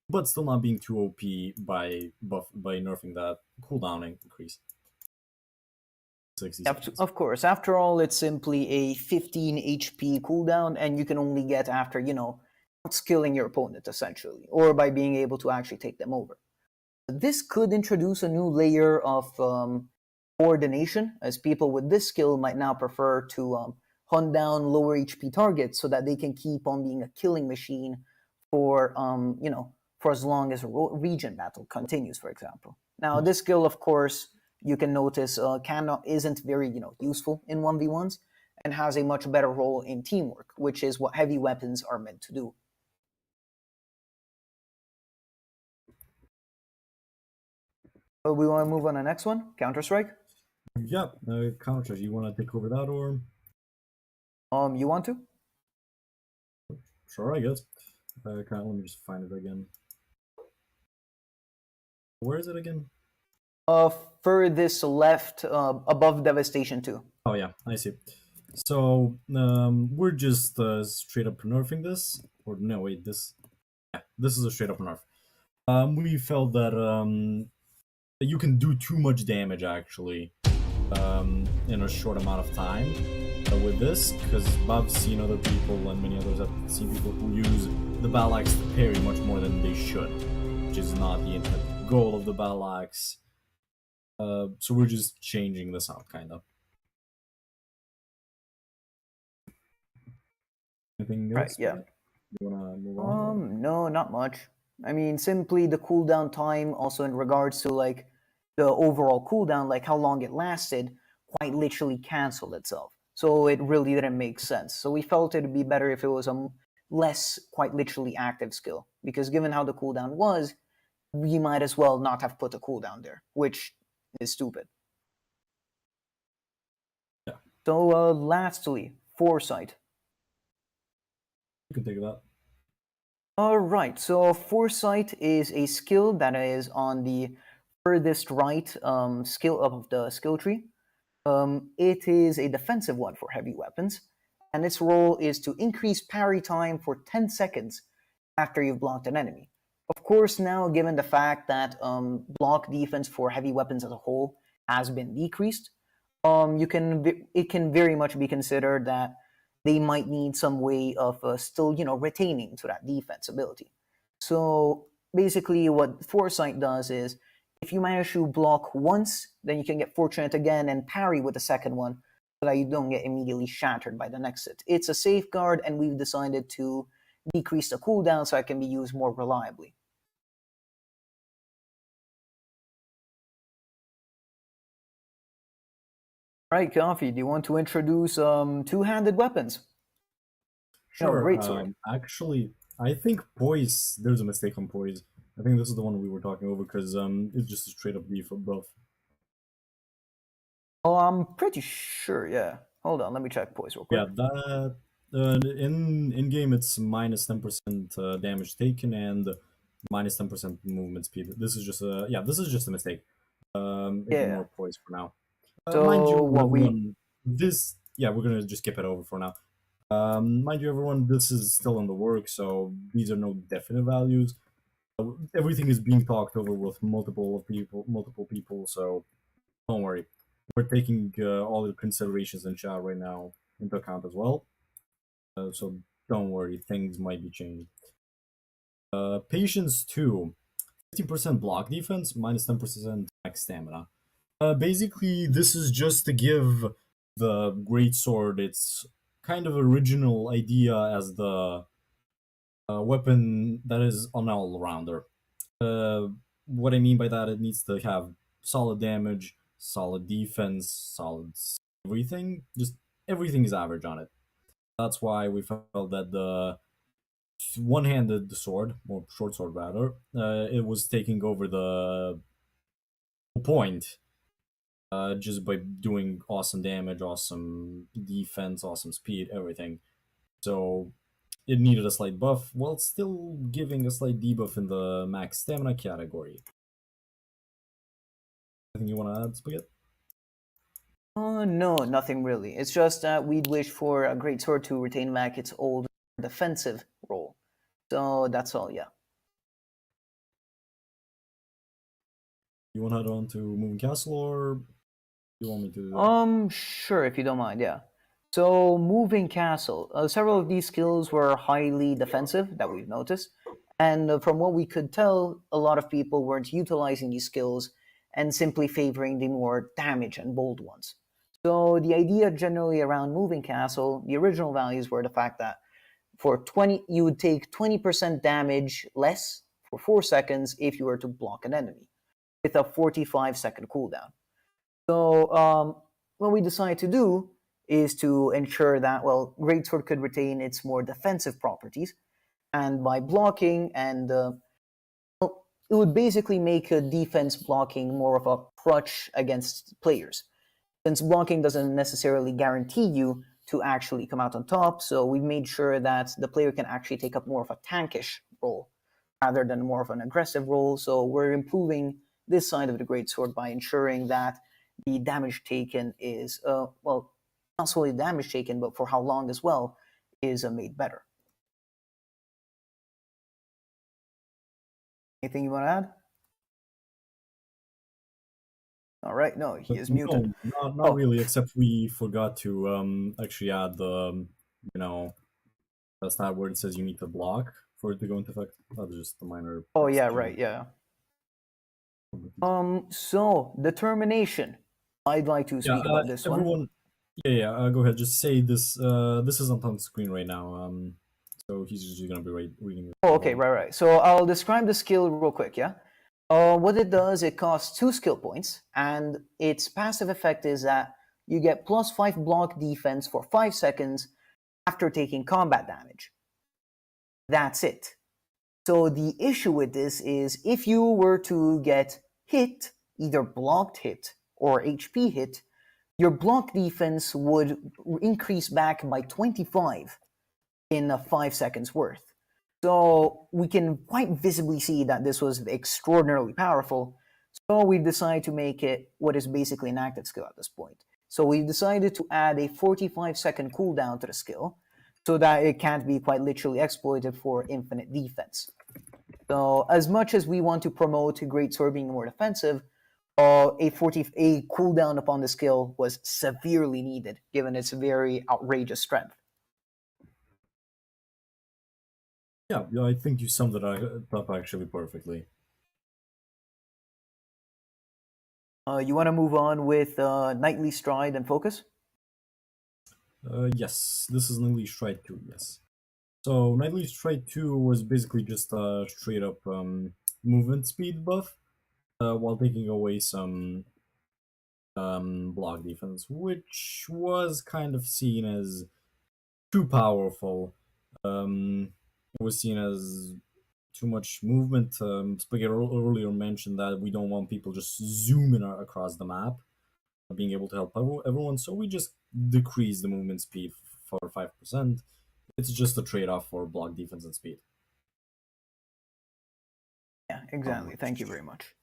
but still not being too OP by nerfing that cooldown increase. 60 seconds. Of course. After all, it's simply a 15 HP cooldown, and you can only get after, outsskilling your opponent, essentially, or by being able to actually take them over. This could introduce a new layer of coordination, as people with this skill might now prefer to hunt down lower HP targets so that they can keep on being a killing machine for, for as long as a region battle continues, for example. Now, this skill, of course, you can notice isn't very useful in 1v1s and has a much better role in teamwork, which is what heavy weapons are meant to do. So we want to move on to the next one, Counter-Strike. Yeah, Counter, you want to take over that or? You want to? Sure, I guess. Let me just find it again. Where is it again? Furthest left, above Devastation 2. Oh yeah, I see. So we're just straight up nerfing this, or no, wait, this is a straight up nerf. We felt that you can do too much damage actually in a short amount of time with this, because I've seen other people and many others have seen people who use the battle axe to parry much more than they should, which is not the intended goal of the battle axe. So we're just changing this out, kind of. Anything Right, else? yeah. You wanna move on? No, not much. I mean, simply the cooldown time, also in regards to like the overall cooldown, like how long it lasted, quite literally canceled itself. So it really didn't make sense. So we felt it'd be better if it was a less quite literally active skill, because given how the cooldown was, we might as well not have put a cooldown there, which is stupid. Yeah, So lastly, foresight. you can take that. All right, so foresight is a skill that is on the furthest right skill of the skill tree. It is a defensive one for heavy weapons, and its role is to increase parry time for 10 seconds after you've blocked an enemy. Of course, now given the fact that block defense for heavy weapons as a whole has been decreased, it can very much be considered that they might need some way of still retaining to that defense ability. So basically, what foresight does is if you manage to block once, then you can get fortunate again and parry with the second one so that you don't get immediately shattered by the next hit. It's a safeguard, and we've decided to decrease the cooldown so it can be used more reliably. All right, Coffee, do you want to introduce two-handed weapons? No, Sure. great sword. Actually, I think poise. There's a mistake on poise. I think this is the one we were talking over because it's just a straight up default buff. Oh, I'm pretty sure, yeah. Hold on, let me check poise real quick. Yeah, that in game it's minus 10% damage taken and minus 10% movement speed. This is just a mistake. Yeah. Ignore poise for now. Mind So you, what we everyone, we're gonna just skip it over for now. Mind you, everyone, this is still in the work, so these are no definite values. Everything is being talked over with multiple people. So don't worry. We're taking all the considerations in chat right now into account as well. So don't worry, things might be changed. Patience 2, 15% block defense, minus 10% max stamina. Basically, this is just to give the great sword its kind of original idea as the weapon that is an all rounder. What I mean by that, it needs to have solid damage, solid defense, solid everything. Just everything is average on it. That's why we felt that the one-handed sword, or short sword rather, it was taking over the point just by doing awesome damage, awesome defense, awesome speed, everything. So it needed a slight buff while still giving a slight debuff in the max stamina category. Anything you want to add, Spaghetti? no, nothing really. It's just that we'd wish for a great sword to retain back its old defensive role. So that's all, yeah. You want to head on to Moving Castle, or you want me to do that? Sure, if you don't mind, yeah. So, moving castle. Several of these skills were highly defensive that we've noticed, and from what we could tell, a lot of people weren't utilizing these skills and simply favoring the more damage and bold ones. So, the idea generally around moving castle, the original values were the fact that for 20, you would take 20% damage less for 4 seconds if you were to block an enemy, with a 45-second cooldown. So what we decided to do is to ensure that, well, Greatsword could retain its more defensive properties, and by blocking and well, it would basically make a defense blocking more of a crutch against players, since blocking doesn't necessarily guarantee you to actually come out on top. So we made sure that the player can actually take up more of a tankish role rather than more of an aggressive role. So we're improving this side of the greatsword by ensuring that the damage taken is well not solely the damage taken, but for how long as well, is made better. Anything you want to add? All right, no, he is muted. No, not really. Except we forgot to actually add the that's not where it says you need to block for it to go into effect. That's just the minor. Oh yeah, right, yeah. So determination. I'd like to speak about this one. Everyone, go ahead. Just say this. This isn't on screen right now. So he's just gonna be reading. Oh, okay, right. So I'll describe the skill real quick, yeah? What it does, it costs 2 skill points, and its passive effect is that you get +5 block defense for 5 seconds after taking combat damage. That's it. So the issue with this is if you were to get hit, either blocked hit or HP hit, your block defense would increase back by 25 in 5 seconds worth. So we can quite visibly see that this was extraordinarily powerful. So we decided to make it what is basically an active skill at this point. So we decided to add a 45-second cooldown to the skill so that it can't be quite literally exploited for infinite defense. So as much as we want to promote Greatsword being more defensive, a cooldown upon the skill was severely needed given its very outrageous strength. Yeah, I think you summed it up actually perfectly. You want to move on with Nightly Stride and Focus? Yes, this is Nightly Stride 2, yes. So, Nightly Stride 2 was basically just a straight up movement speed buff, while taking away some block defense, which was kind of seen as too powerful. It was seen as too much movement. Spaghetti earlier mentioned that we don't want people just zooming across the map, being able to help everyone, so we just decrease the movement speed for 5%. It's just a trade-off for block defense and speed. Yeah, exactly. Thank you very much.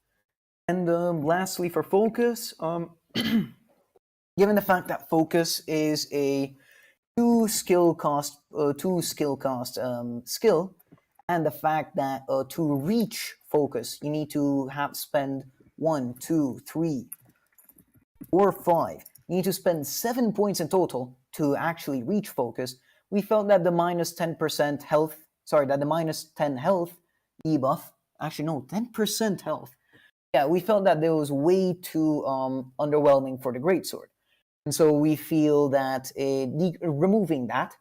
And lastly, for Focus, given the fact that Focus is a 2 skill cost skill, and the fact that to reach Focus, you need to spend 1, 2, 3, 4, 5. You need to spend 7 points in total to actually reach Focus. We felt that the minus 10% health, that the minus 10 health debuff, actually no, 10% health. Yeah, we felt that that was way too underwhelming for the Greatsword. And so we feel that removing that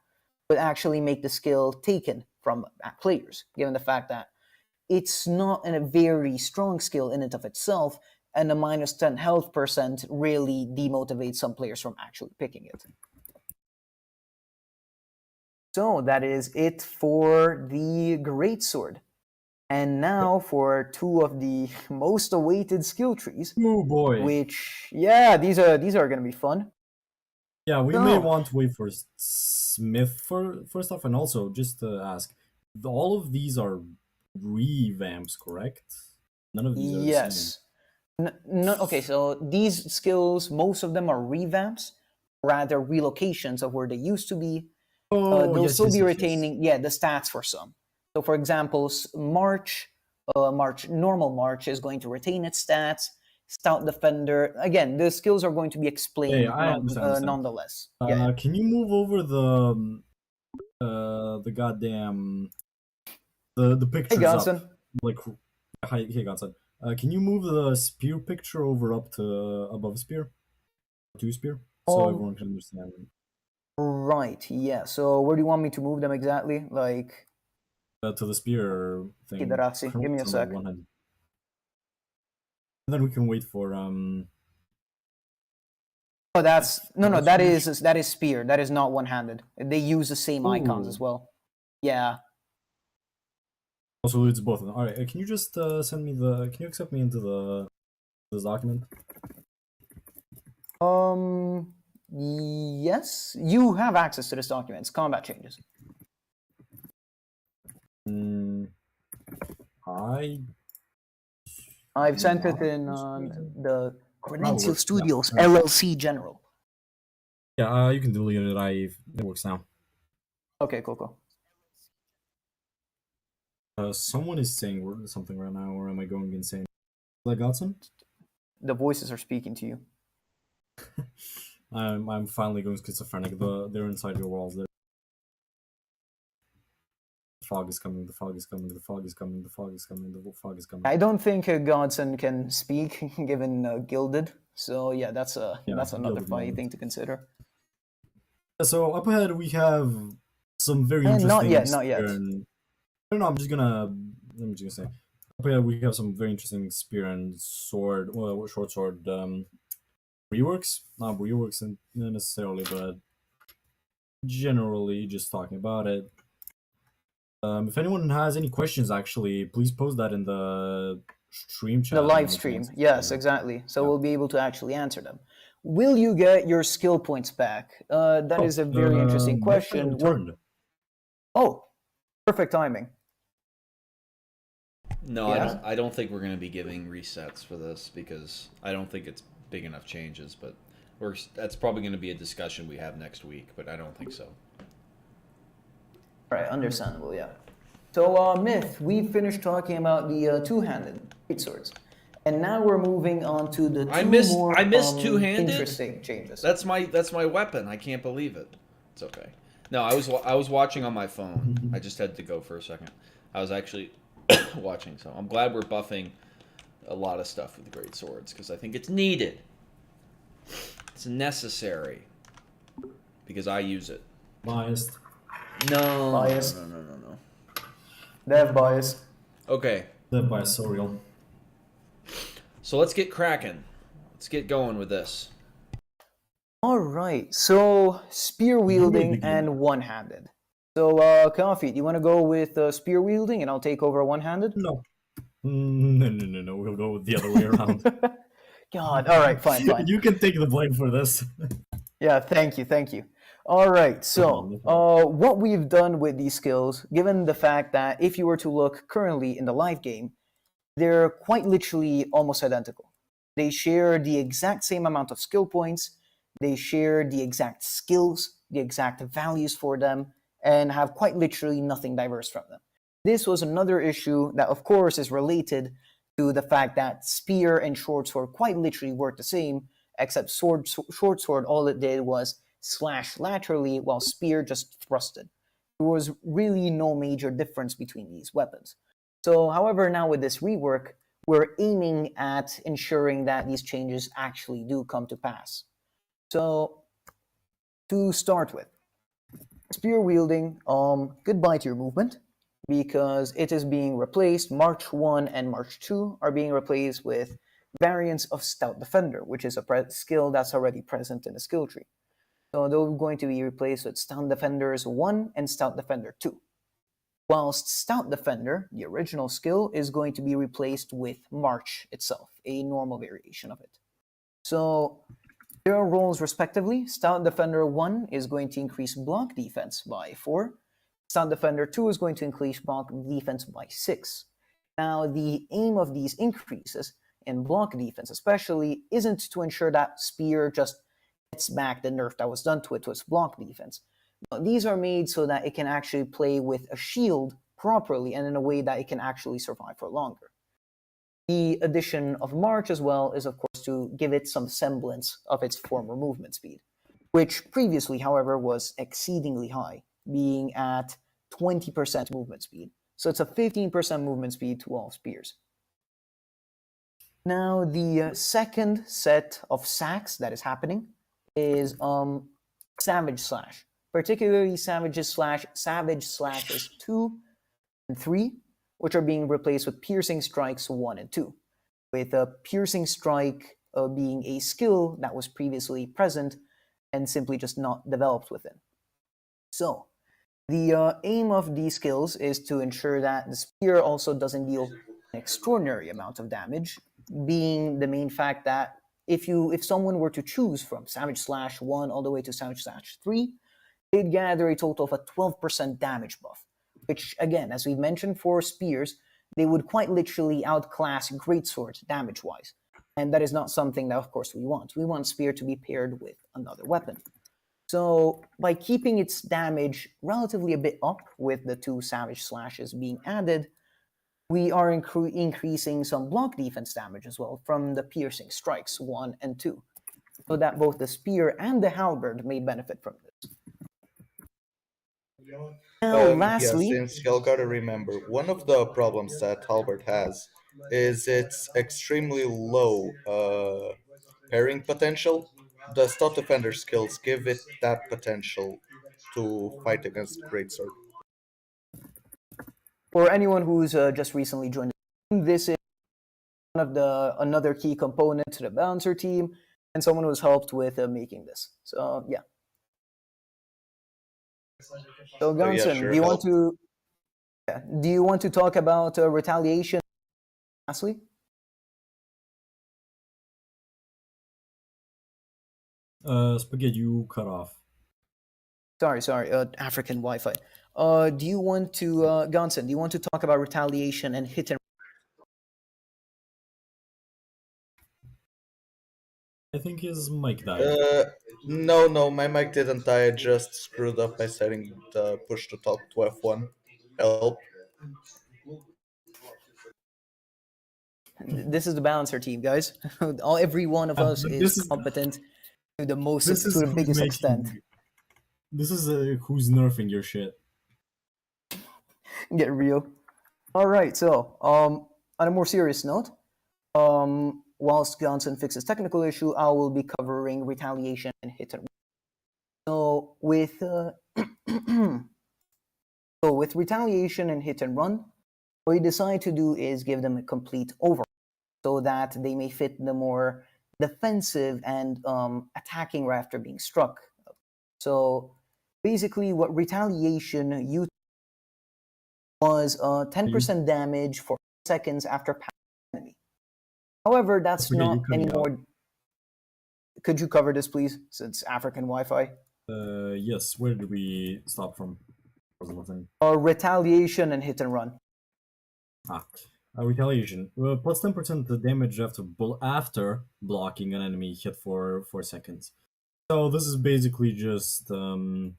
would actually make the skill taken from players, given the fact that it's not a very strong skill in and of itself, and a minus 10 health percent really demotivates some players from actually picking it. So that is it for the Greatsword. And now for 2 of the most awaited skill trees. Oh boy. Which, yeah, these are going to be fun. Yeah, we may want to wait for Smith for stuff, and also just to ask, all of these are revamps, correct? None of these are the same. No, okay, so these skills, most of them are revamps, rather relocations of where they used to be. They'll still be retaining, the stats for some. So, for example, normal March is going to retain its stats. Stout Defender, again, the skills are going to be explained nonetheless. Can you move over the goddamn the pictures up? Hey Gonson. Can you move the spear picture over up to above spear, to spear, so everyone can understand? Right. Yeah. So where do you want me to move them exactly? Like to the spear thing. Give me a sec. And then we can wait for Oh, that is spear. That is not one-handed. They use the same icons as well. Yeah. Also, it's both. All right. Can you just send me the? Can you accept me into this document? Yes. You have access to this document. It's combat changes. I've sent it in the Credential Studios LLC General. Yeah, you can delete it. It works now. Okay, cool. Someone is saying something right now, or am I going insane? Like Godson? The voices are speaking to you. I'm finally going schizophrenic. They're inside your walls. The fog is coming. The fog is coming. The fog is coming. The fog is coming. The fog is coming. I don't think Godson can speak given Gilded. So yeah, that's Yeah, that's another Gilded funny moment. thing to consider. So up ahead we have some very And interesting. not yet. I don't know. I'm just gonna. Let me just say. Up ahead we have some very interesting spear and sword. Well, short sword reworks. Not reworks necessarily, but generally just talking about it. If anyone has any questions, actually, please post that in the stream chat. The and live we can stream, answer yes, them. exactly. So Yeah. we'll be able to actually answer them. Will you get your skill points back? That is a very interesting Yes, I question. returned. Oh, perfect timing. No, Yes? I don't think we're going to be giving resets for this because I don't think it's big enough changes. But that's probably going to be a discussion we have next week. But I don't think so. Right, understandable, yeah. So, Myth, we finished talking about the two-handed greatswords. And now we're moving on to the I two missed more two-handed. interesting changes. That's my weapon. I can't believe it. It's okay. No, I was watching on my phone. I just had to go for a second. I was actually watching, so I'm glad we're buffing a lot of stuff with great swords because I think it's needed. It's necessary because I use it. Biased. No, Bias. no. Dev bias. Okay, That bias so real. so let's get cracking. Let's get going with this. All right, so spear wielding begin. and one-handed. So, Coffee, do you want to go with spear wielding and I'll take over one-handed? No. No. We'll go the other way around. God, all right, fine. You can take the blame for this. Yeah, thank you. All right, so what we've done with these skills, given the fact that if you were to look currently in the live game, they're quite literally almost identical. They share the exact same amount of skill points, they share the exact skills, the exact values for them, and have quite literally nothing diverse from them. This was another issue that, of course, is related to the fact that spear and short sword quite literally work the same, except short sword, all it did was slash laterally, while spear just thrusted. There was really no major difference between these weapons. So, however, now with this rework, we're aiming at ensuring that these changes actually do come to pass. So, to start with, spear wielding, goodbye to your movement, because it is being replaced. March 1 and March 2 are being replaced with variants of Stout Defender, which is a skill that's already present in the skill tree. So they're going to be replaced with Stout Defenders 1 and Stout Defender 2. Whilst Stout Defender, the original skill, is going to be replaced with March itself, a normal variation of it. So their roles respectively, Stout Defender 1 is going to increase block defense by 4, Stout Defender 2 is going to increase block defense by 6. Now, the aim of these increases, in block defense especially, isn't to ensure that Spear just gets back the nerf that was done to its block defense. No, these are made so that it can actually play with a shield properly and in a way that it can actually survive for longer. The addition of March as well is, of course, to give it some semblance of its former movement speed, which previously, however, was exceedingly high, being at 20% movement speed. So it's a 15% movement speed to all spears. Now, the second set of sacks that is happening is Savage Slash, particularly Savage Slashes 2 and 3, which are being replaced with Piercing Strikes 1 and 2, with a Piercing Strike being a skill that was previously present and simply just not developed within. So, the aim of these skills is to ensure that the spear also doesn't deal an extraordinary amount of damage, being the main fact that if someone were to choose from Savage Slash 1 all the way to Savage Slash 3, they'd gather a total of a 12% damage buff, which, again, as we've mentioned for spears, they would quite literally outclass greatswords damage-wise. And that is not something that, of course, we want. We want spear to be paired with another weapon. So by keeping its damage relatively a bit up with the 2 Savage Slashes being added, we are increasing some block defense damage as well from the Piercing Strikes 1 and 2, so that both the Spear and the Halberd may benefit from this. Now, Yeah, lastly, since y'all gotta remember, one of the problems that Halbert has is its extremely low pairing potential. The Stout Defender skills give it that potential to fight against Greatsword. for anyone who's just recently joined, this is one of the another key component to the Bouncer team, and someone who's helped with making this. So yeah. So So yeah, Gunson, sure do you want helped. to talk about retaliation? Lastly, Spaghetti, you cut off. sorry, African Wi-Fi. Do you want to, Gunson? Do you want to talk about retaliation and hit and? I think his mic died. No, my mic didn't die. I just screwed up by setting the push to talk to F1. Help. This is the Bouncer team, guys. Every one of us But is competent to the most, this to is the who's biggest making. extent. This is who's nerfing your shit. Get real. All right. So, on a more serious note, whilst Johnson fixes technical issue, I will be covering retaliation and hit and run. So with with retaliation and hit and run, what we decide to do is give them a complete overhaul so that they may fit the more defensive and attacking right after being struck. So basically, what retaliation you was 10% damage for seconds after passing the enemy. However, that's Spaghetti, you not cutting out. anymore. Could you cover this, please, since African Wi-Fi? Yes. Where did we stop from? Was the thing? Retaliation and hit and run. Retaliation. Plus 10% the damage after blocking an enemy hit for 4 seconds. So this is basically just to.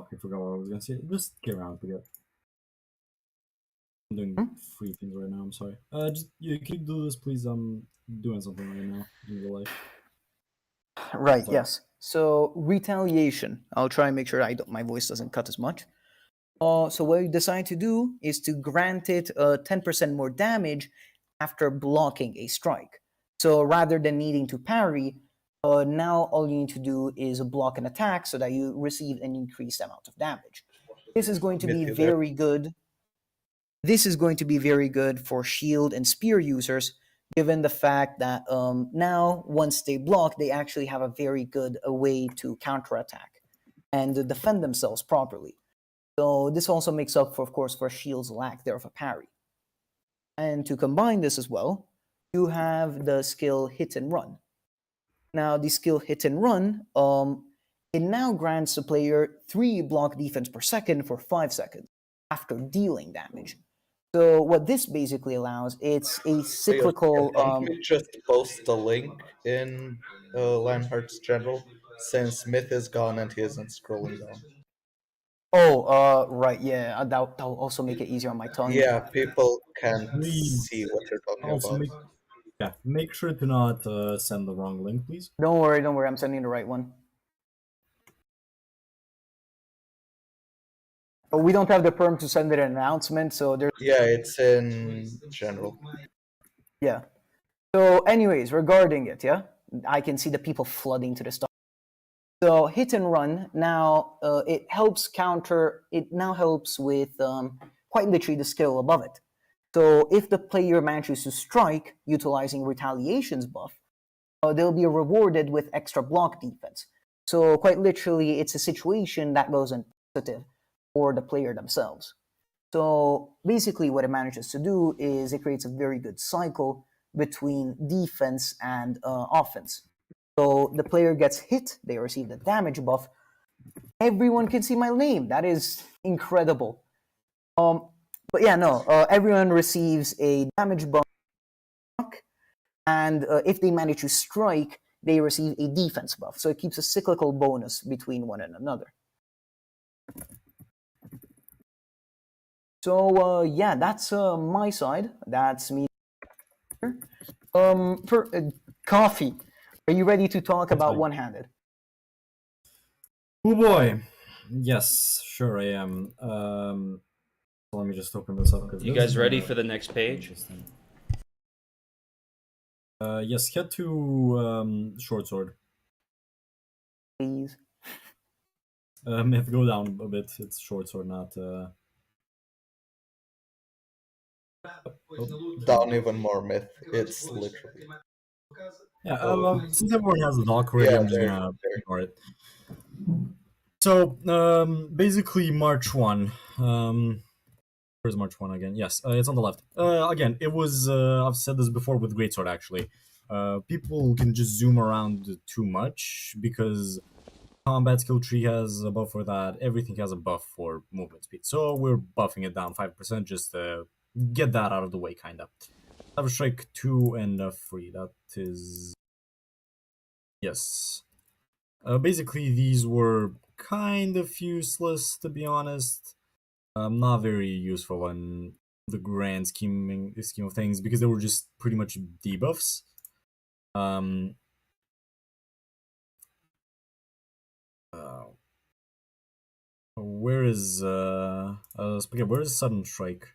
I forgot what I was gonna say. Just get around to it. I'm doing free things right now. I'm sorry. Just can you do this, please? I'm doing something right now in real life. Right. Sorry. Yes. So retaliation. I'll try and make sure my voice doesn't cut as much. So what we decide to do is to grant it 10% more damage after blocking a strike. So rather than needing to parry, now all you need to do is block an attack so that you receive an increased amount of damage. This is going to be very good. This is going to be very good for shield and spear users, given the fact that now once they block, they actually have a very good way to counterattack and defend themselves properly. So this also makes up for, of course, for shield's lack there of a parry. And to combine this as well, you have the skill hit and run. Now, the skill hit and run, it now grants the player 3 block defense per second for 5 seconds after dealing damage. So what this basically allows, it's a cyclical. Don't we just post the link in Lionhearts General since Myth is gone and he isn't scrolling down? Right, yeah, that'll also make it easier on my tongue. Yeah, people can't Please. see what you're talking Also, about. make sure to not send the wrong link, please. Don't worry, I'm sending the right one. But we don't have the perm to send it an announcement, so there's. Yeah, it's in general. Yeah. So, anyways, regarding it, yeah, I can see the people flooding to the start. So, hit and run now it helps counter. It now helps with quite literally the skill above it. So, if the player manages to strike utilizing retaliation's buff, they'll be rewarded with extra block defense. So, quite literally, it's a situation that goes in positive for the player themselves. So basically what it manages to do is it creates a very good cycle between defense and offense. So the player gets hit, they receive the damage buff. Everyone can see my name. That is incredible. But yeah, no, everyone receives a damage buff, and if they manage to strike, they receive a defense buff. So it keeps a cyclical bonus between one and another. So yeah, that's my side. That's me. Coffee. Are you ready to talk about one-handed? Oh boy. Yes, sure I am. Let me just open this up. You guys ready for the next page? Yes, head to short sword. Please. Myth, go down a bit. It's short sword, not. Down even more, Myth. It's literally. Yeah, since everyone has the doc already, Yeah, I'm just there, gonna there. ignore it. So, basically, March 1. Where's March 1 again? Yes, it's on the left. Again, it was, I've said this before with Greatsword, actually. People can just zoom around too much because combat skill tree has a buff for that. Everything has a buff for movement speed. So we're buffing it down 5% just to get that out of the way, kind of. I have a strike 2 and a 3. That is... Yes. Basically, these were kind of useless, to be honest. Not very useful in the grand scheme of things because they were just pretty much debuffs. Where is where is Sudden Strike?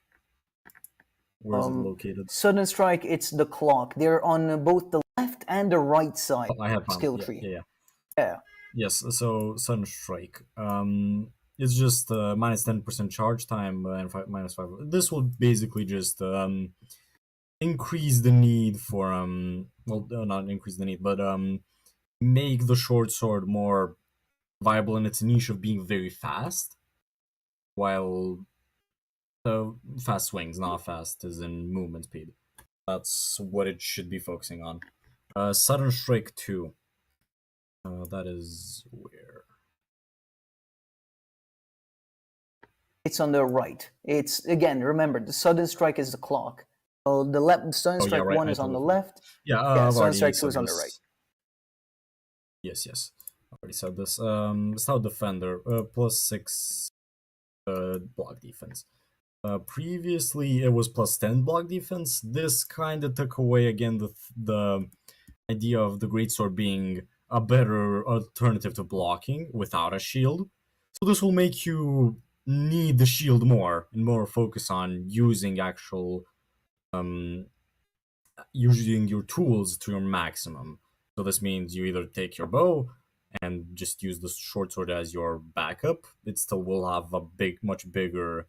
Where is it located? Sudden Strike, it's the clock. They're on both the left and the right side I have found skill it. tree. Yeah. Yes, so Sudden Strike. It's just minus 10% charge time and minus 5. This will basically just increase the need for well, not increase the need, but make the short sword more viable in its niche of being very fast, while fast swings, not fast as in movement speed. That's what it should be focusing on. Sudden Strike 2. That is where. It's on the right. It's, again, remember, the Sudden Strike is the clock. So the left, Sudden Strike right, 1 I is on the totally left. Yeah, Yeah, I've Sudden already Strike 2 said is on the this. right. Yes. I already said this. Stout Defender, plus 6 block defense. Previously, it was plus 10 block defense. This kind of took away again the idea of the Greatsword being a better alternative to blocking without a shield. So this will make you need the shield more and more focus on using actual using your tools to your maximum. So this means you either take your bow and just use the short sword as your backup. It still will have a much bigger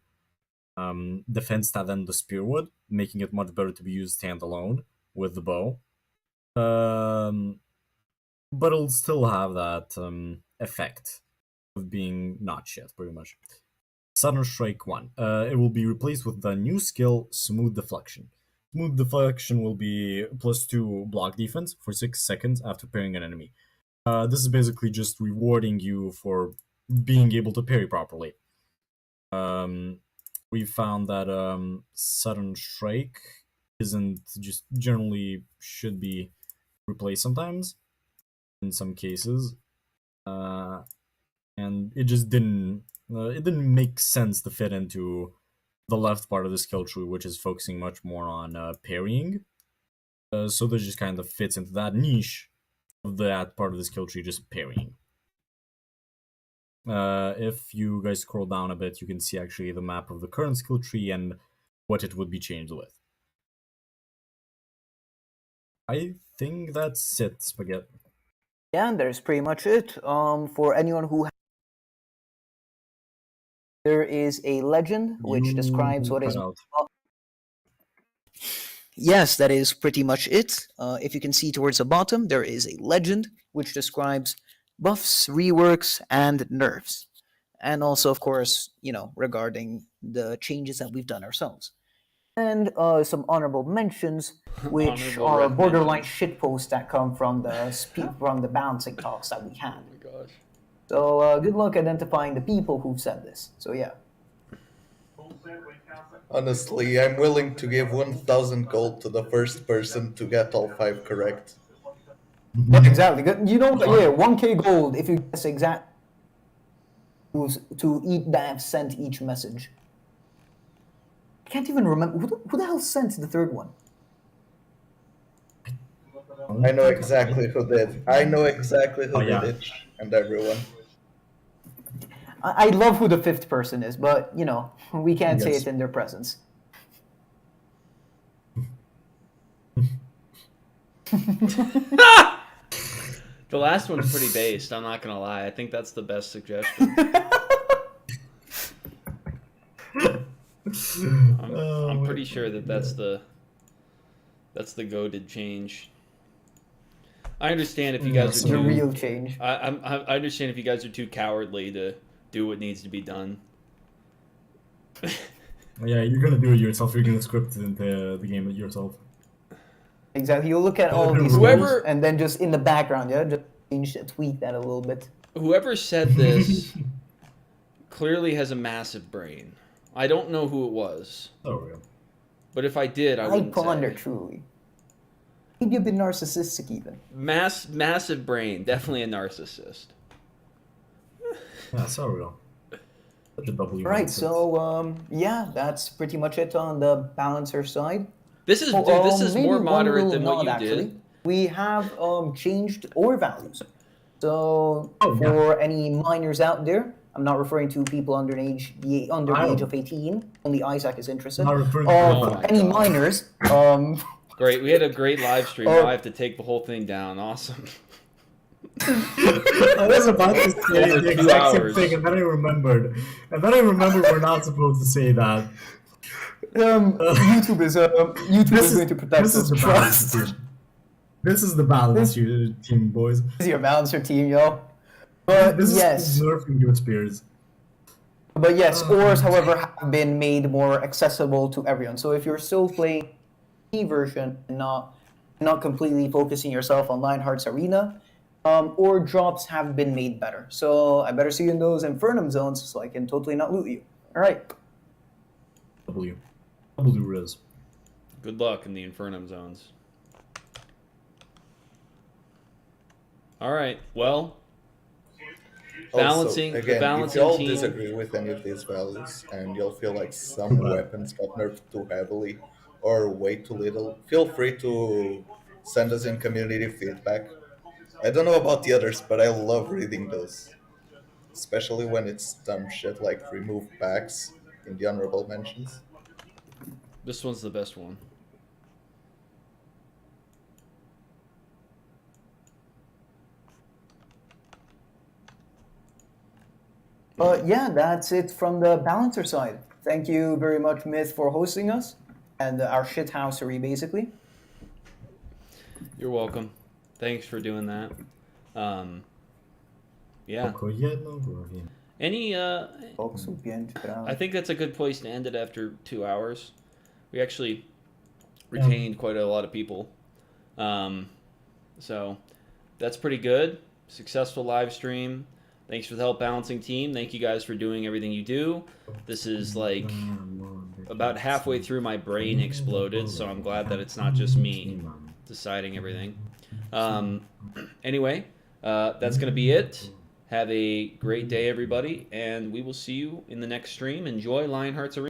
defense stat than the spear would, making it much better to be used standalone with the bow. But it'll still have that effect of being not shit, pretty much. Sudden Strike 1. It will be replaced with the new skill, Smooth Deflection. Smooth Deflection will be plus 2 block defense for 6 seconds after parrying an enemy. This is basically just rewarding you for being able to parry properly. We found that Sudden Strike isn't just generally should be replaced sometimes in some cases, and it just didn't make sense to fit into the left part of the skill tree, which is focusing much more on parrying. So this just kind of fits into that niche of that part of the skill tree, just parrying. If you guys scroll down a bit, you can see actually the map of the current skill tree and what it would be changed with. I think that's it, Spaghetti. Yeah, and there's pretty much it. For anyone who there is a legend which describes what is. Yes, that is pretty much it. If you can see towards the bottom, there is a legend which describes buffs, reworks, and nerfs. And also, of course, regarding the changes that we've done ourselves. And some honorable mentions, which Honorable are red borderline mentions. shitposts that come from the bouncing talks that we had. Oh my gosh. So good luck identifying the people who said this. So yeah. Honestly, I'm willing to give 1,000 gold to the first person to get all 5 correct. Yeah, exactly. You know, yeah, 1K gold if you guess exact to eat that sent each message. I can't even remember who the hell sent the third one. I know exactly who did. I know exactly who Oh, did yeah. each and everyone. I love who the fifth person is, but you know we can't say Yes. it in their presence. The last one's pretty based. I'm not gonna lie. I think that's the best suggestion. I'm pretty sure that that's the goated change. I understand if you guys are The too. real change. I understand if you guys are too cowardly to do what needs to be done. Yeah, you're gonna do it yourself. You're gonna script the game yourself. Exactly. You look at all Whoever- these Whoever- rules, and then just in the background, yeah, just tweak that a little bit. Whoever said this clearly has a massive brain. I don't know who it was, Oh, real. but if I did, I I wouldn't ponder say. truly. Maybe a bit narcissistic even. Massive brain, definitely a narcissist. Yeah, so real. Such a W. Right. mindset. So yeah, that's pretty much it on the balancer side. This is Oh, dude, this is maybe more one moderate little than what nod, you did. We have changed ore values. So Oh, yeah. for any miners out there, I'm not referring to people under the age I- of 18. Only Isaac is interested. Not referring to Oh people. my Any God. miners, Great, we had a great live stream. Oh. Now I have to take the whole thing down. Awesome. I was about to say Over the 2 exact same hours. thing, and then I remembered. We're not supposed to say that. YouTube is going to protect this is those the balance trusts. team. This is the balance team, boys. This is your balancer team, yo. But This yes, is nerfing your spears. But yes, Oh, ores, however, have been made more accessible to everyone. So if you're still playing the version and not completely focusing yourself on Lionhearts Arena, ore drops have been made better. So I better see you in those Infernum zones so I can totally not loot you. All right. W Riz. Good luck in the Infernum zones. All right. Well, balancing Also, again, the balancing if y'all team. disagree with any of these values and y'all feel like some weapons got nerfed too heavily or way too little, feel free to send us in community feedback. I don't know about the others, but I love reading those. Especially when it's dumb shit like remove packs in the honorable mentions. This one's the best one. Yeah, that's it from the balancer side. Thank you very much, Myth, for hosting us and our shithousery, basically. You're welcome. Thanks for doing that. Yeah. Any I think that's a good place to end it after 2 hours. We actually retained quite a lot of people. So that's pretty good. Successful live stream. Thanks for the help balancing team. Thank you guys for doing everything you do. This is like about halfway through my brain exploded, so I'm glad that it's not just me deciding everything. Anyway, that's going to be it. Have a great day, everybody, and we will see you in the next stream. Enjoy Lionhearts Arena.